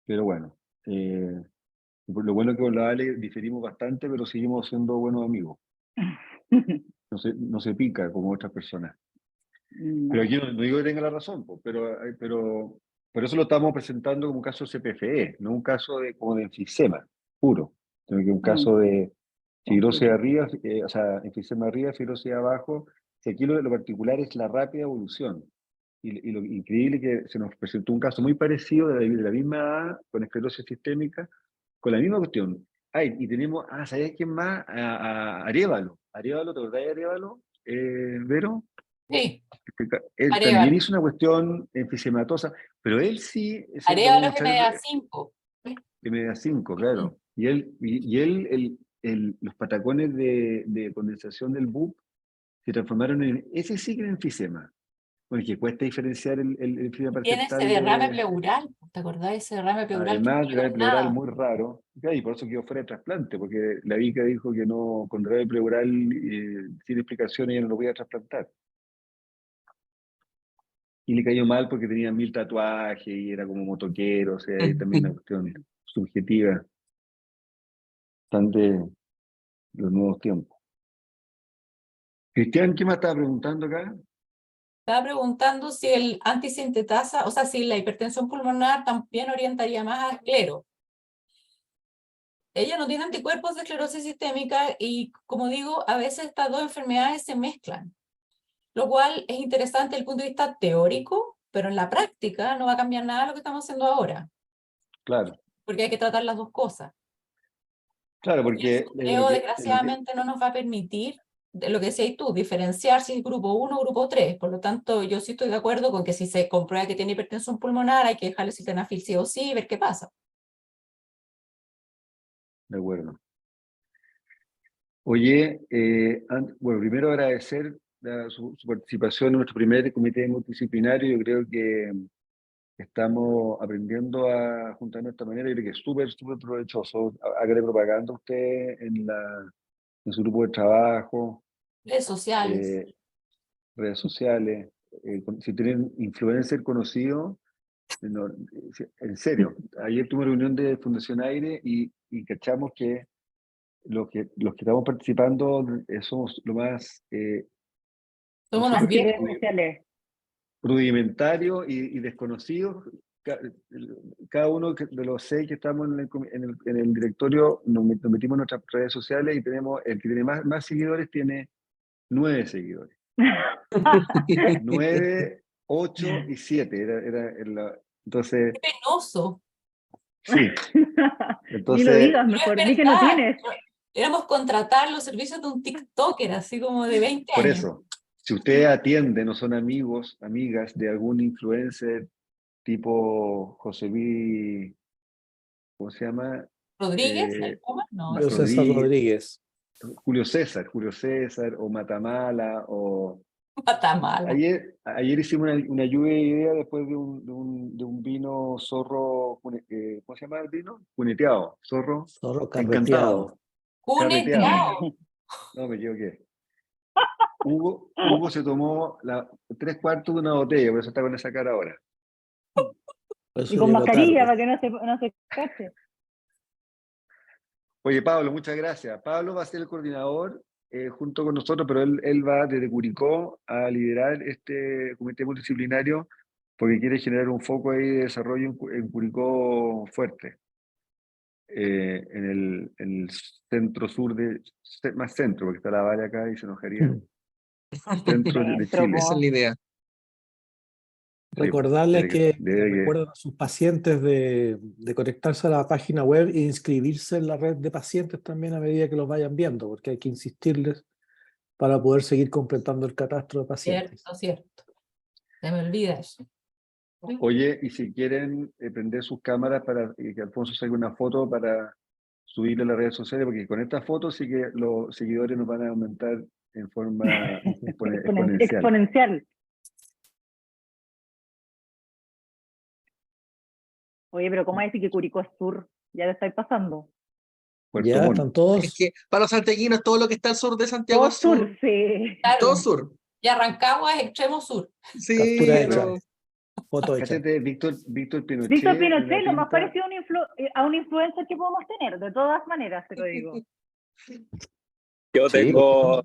pero bueno, lo bueno es que con la Vale diferimos bastante, pero seguimos siendo buenos amigos. No se pica como otras personas. Pero No. aquí no digo que tenga la razón, po, pero por eso lo estamos presentando como un caso CPFE, no un caso como de enfisema puro, sino que un caso de Con fibrosis fibrosis. arriba, o sea, enfisema arriba, fibrosis abajo. Y aquí lo particular es la rápida evolución. Y lo increíble que se nos presentó un caso muy parecido de la misma edad, con esclerosis sistémica, con la misma cuestión. Ay, y tenemos, ¿sabes quién más? A Arévalo. Arévalo, ¿te acordás de Arévalo, Vero? Sí, Él también Arevalo. hizo una cuestión enfisematosa, pero él sí se tomó Arevalo es muchas MDA5. MDA5, claro. Y los patacones de condensación del BUP se transformaron en, ese sí que era enfisema. Bueno, que cuesta diferenciar el enfisema Tiene ese perceptal derrame de, pleural. ¿Te acordás de ese derrame pleural que no además, quedó derrame pleural nada? muy raro. Y por eso quedó fuera de trasplante, porque la Vica dijo que no, con derrame pleural sin explicación ella no lo podía trasplantar. Y le cayó mal porque tenía 1000 tatuajes y era como motoquero, o sea, ahí también una cuestión subjetiva, tan de los nuevos tiempos. Cristian, ¿qué me estaba preguntando acá? Estaba preguntando si el antisintetasa, o sea, si la hipertensión pulmonar también orientaría más a esclero. Ella no tiene anticuerpos de esclerosis sistémica y, como digo, a veces estas dos enfermedades se mezclan, lo cual es interesante desde el punto de vista teórico, pero en la práctica no va a cambiar nada de lo que estamos haciendo ahora, Claro, porque hay que tratar las dos cosas. claro, Y el porque sondeo, desgraciadamente, no nos va a permitir, de lo que decías tú, diferenciar si es grupo 1 o grupo 3. Por lo tanto, yo sí estoy de acuerdo con que si se comprueba que tiene hipertensión pulmonar, hay que dejarle sildenafil sí o sí y ver qué pasa. de acuerdo. Oye, bueno, primero agradecer su participación en nuestro primer comité multidisciplinario. Yo creo que estamos aprendiendo a juntarnos de esta manera y creo que es súper, súper provechoso. Hágale propaganda a usted en su grupo de trabajo, Redes sociales. redes sociales. Si tienen influencer conocido, no, en serio. Ayer tuve una reunión de Fundación Aire y cachamos que los que estamos participando somos lo más, no Somos sé, unos Antiredes viejos. sociales. rudimentarios y desconocidos. Cada uno de los 6 que estamos en el directorio nos metimos en nuestras redes sociales y tenemos, el que tiene más seguidores tiene 9 seguidores. 9, 8 y 7. Entonces, Qué penoso. sí. Ni lo Entonces, digas Pero es mejor, di que no verdad. tienes. Éramos contratar los servicios de un TikToker, así como de 20 por años. eso, si ustedes atienden o son amigos, amigas de algún influencer tipo José Luis, ¿cómo se llama? ¿Rodríguez? ¿El Eh, Puma? No, Julio ese César Rodríguez, Rodríguez. Julio César o Matamala o Está malo. Ayer hicimos una lluvia de ideas después de un vino zorro, ¿cómo se llama el vino? Cuneteado, zorro Zorro encantado. carreteado. Cuneteado. No, me equivoqué. Hugo se tomó 3/4 de una botella, por eso está con esa cara ahora. Por eso Y con llegó mascarilla tarde. para que no se cache. Oye, Pablo, muchas gracias. Pablo va a ser el coordinador junto con nosotros, pero él va desde Curicó a liderar este comité multidisciplinario porque quiere generar un foco ahí de desarrollo en Curicó fuerte. En el centro sur más centro, porque está la Vale acá y se enojaría. Centro de Centro, Chile. po. Esa es la idea. Recordarles que debe que- recuerden a sus pacientes de conectarse a la página web e inscribirse en la red de pacientes también a medida que los vayan viendo, porque hay que insistirles para poder seguir completando el catastro de pacientes. Cierto. Se me olvida eso. Oye, y si quieren prender sus cámaras para que Alfonso saque una foto para subirle a las redes sociales, porque con estas fotos sí que los seguidores nos van a aumentar en forma exponencial. Exponencial. Oye, pero ¿cómo decir que Curicó es sur? Ya le estáis pasando. Puerto Ya Montt. están todos. Es que para los santiaguinos todo lo que está al sur de Santiago Todo es sur. sur, sí. Claro. Todo sur. Y Rancagua es extremo sur. Sí, Captura hecha. pero Foto hecha. Cáchate, Víctor Pinochet. Víctor en Pinochet, la lo más pinta. parecido a un influencer que podemos tener, de todas maneras, te lo digo. Yo Sí, tengo,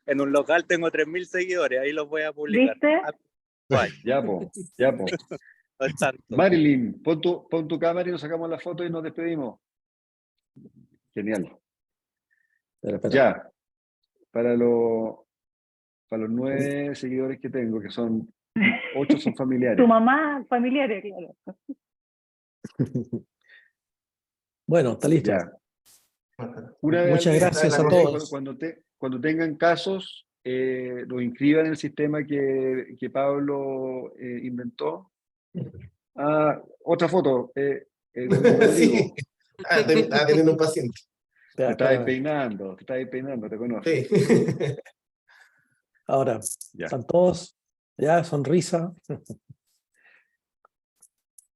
en un local tengo 3.000 seguidores, ahí los voy a publicar. ¿Viste? Guay, Ya, po. no es tanto. Marilyn, pon tu cámara y nos sacamos la foto y nos despedimos. Genial. Espera. Ya, para los 9 seguidores que tengo, que son 8 son familiares. Tu mamá, familiares, claro. Bueno, está listo. Ya. Una vez Muchas al mes, gracias a todos. Cuando tengan casos, lo inscriban en el sistema que Pablo inventó. Otra foto. Rodrigo, Sí. Teniendo un paciente. te Espera. estás peinando, te conozco. Sí. Ahora, Ya. están todos. Ya, sonrisa.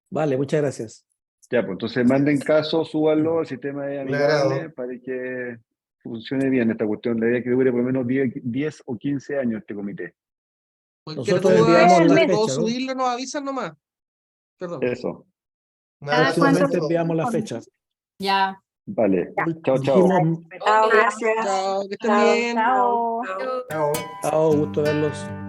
Vale, muchas gracias. Ya, pues entonces manden casos, súbanlo, el sistema es Un agrado. amigable para que funcione bien esta cuestión. La idea es que dure por lo menos 10 o 15 años este comité. cualquier Nosotros duda, enviamos sobre la todo fecha, ¿no? subirlo, nos avisan nomás. Perdón. Eso. Nada, Próximamente eso. enviamos la fecha. Ya. Vale. Chao, chao. Dijimos, Chao, Ok. gracias. Chao, que estén Chao. bien. Chao. Chao. chao, gusto verlos.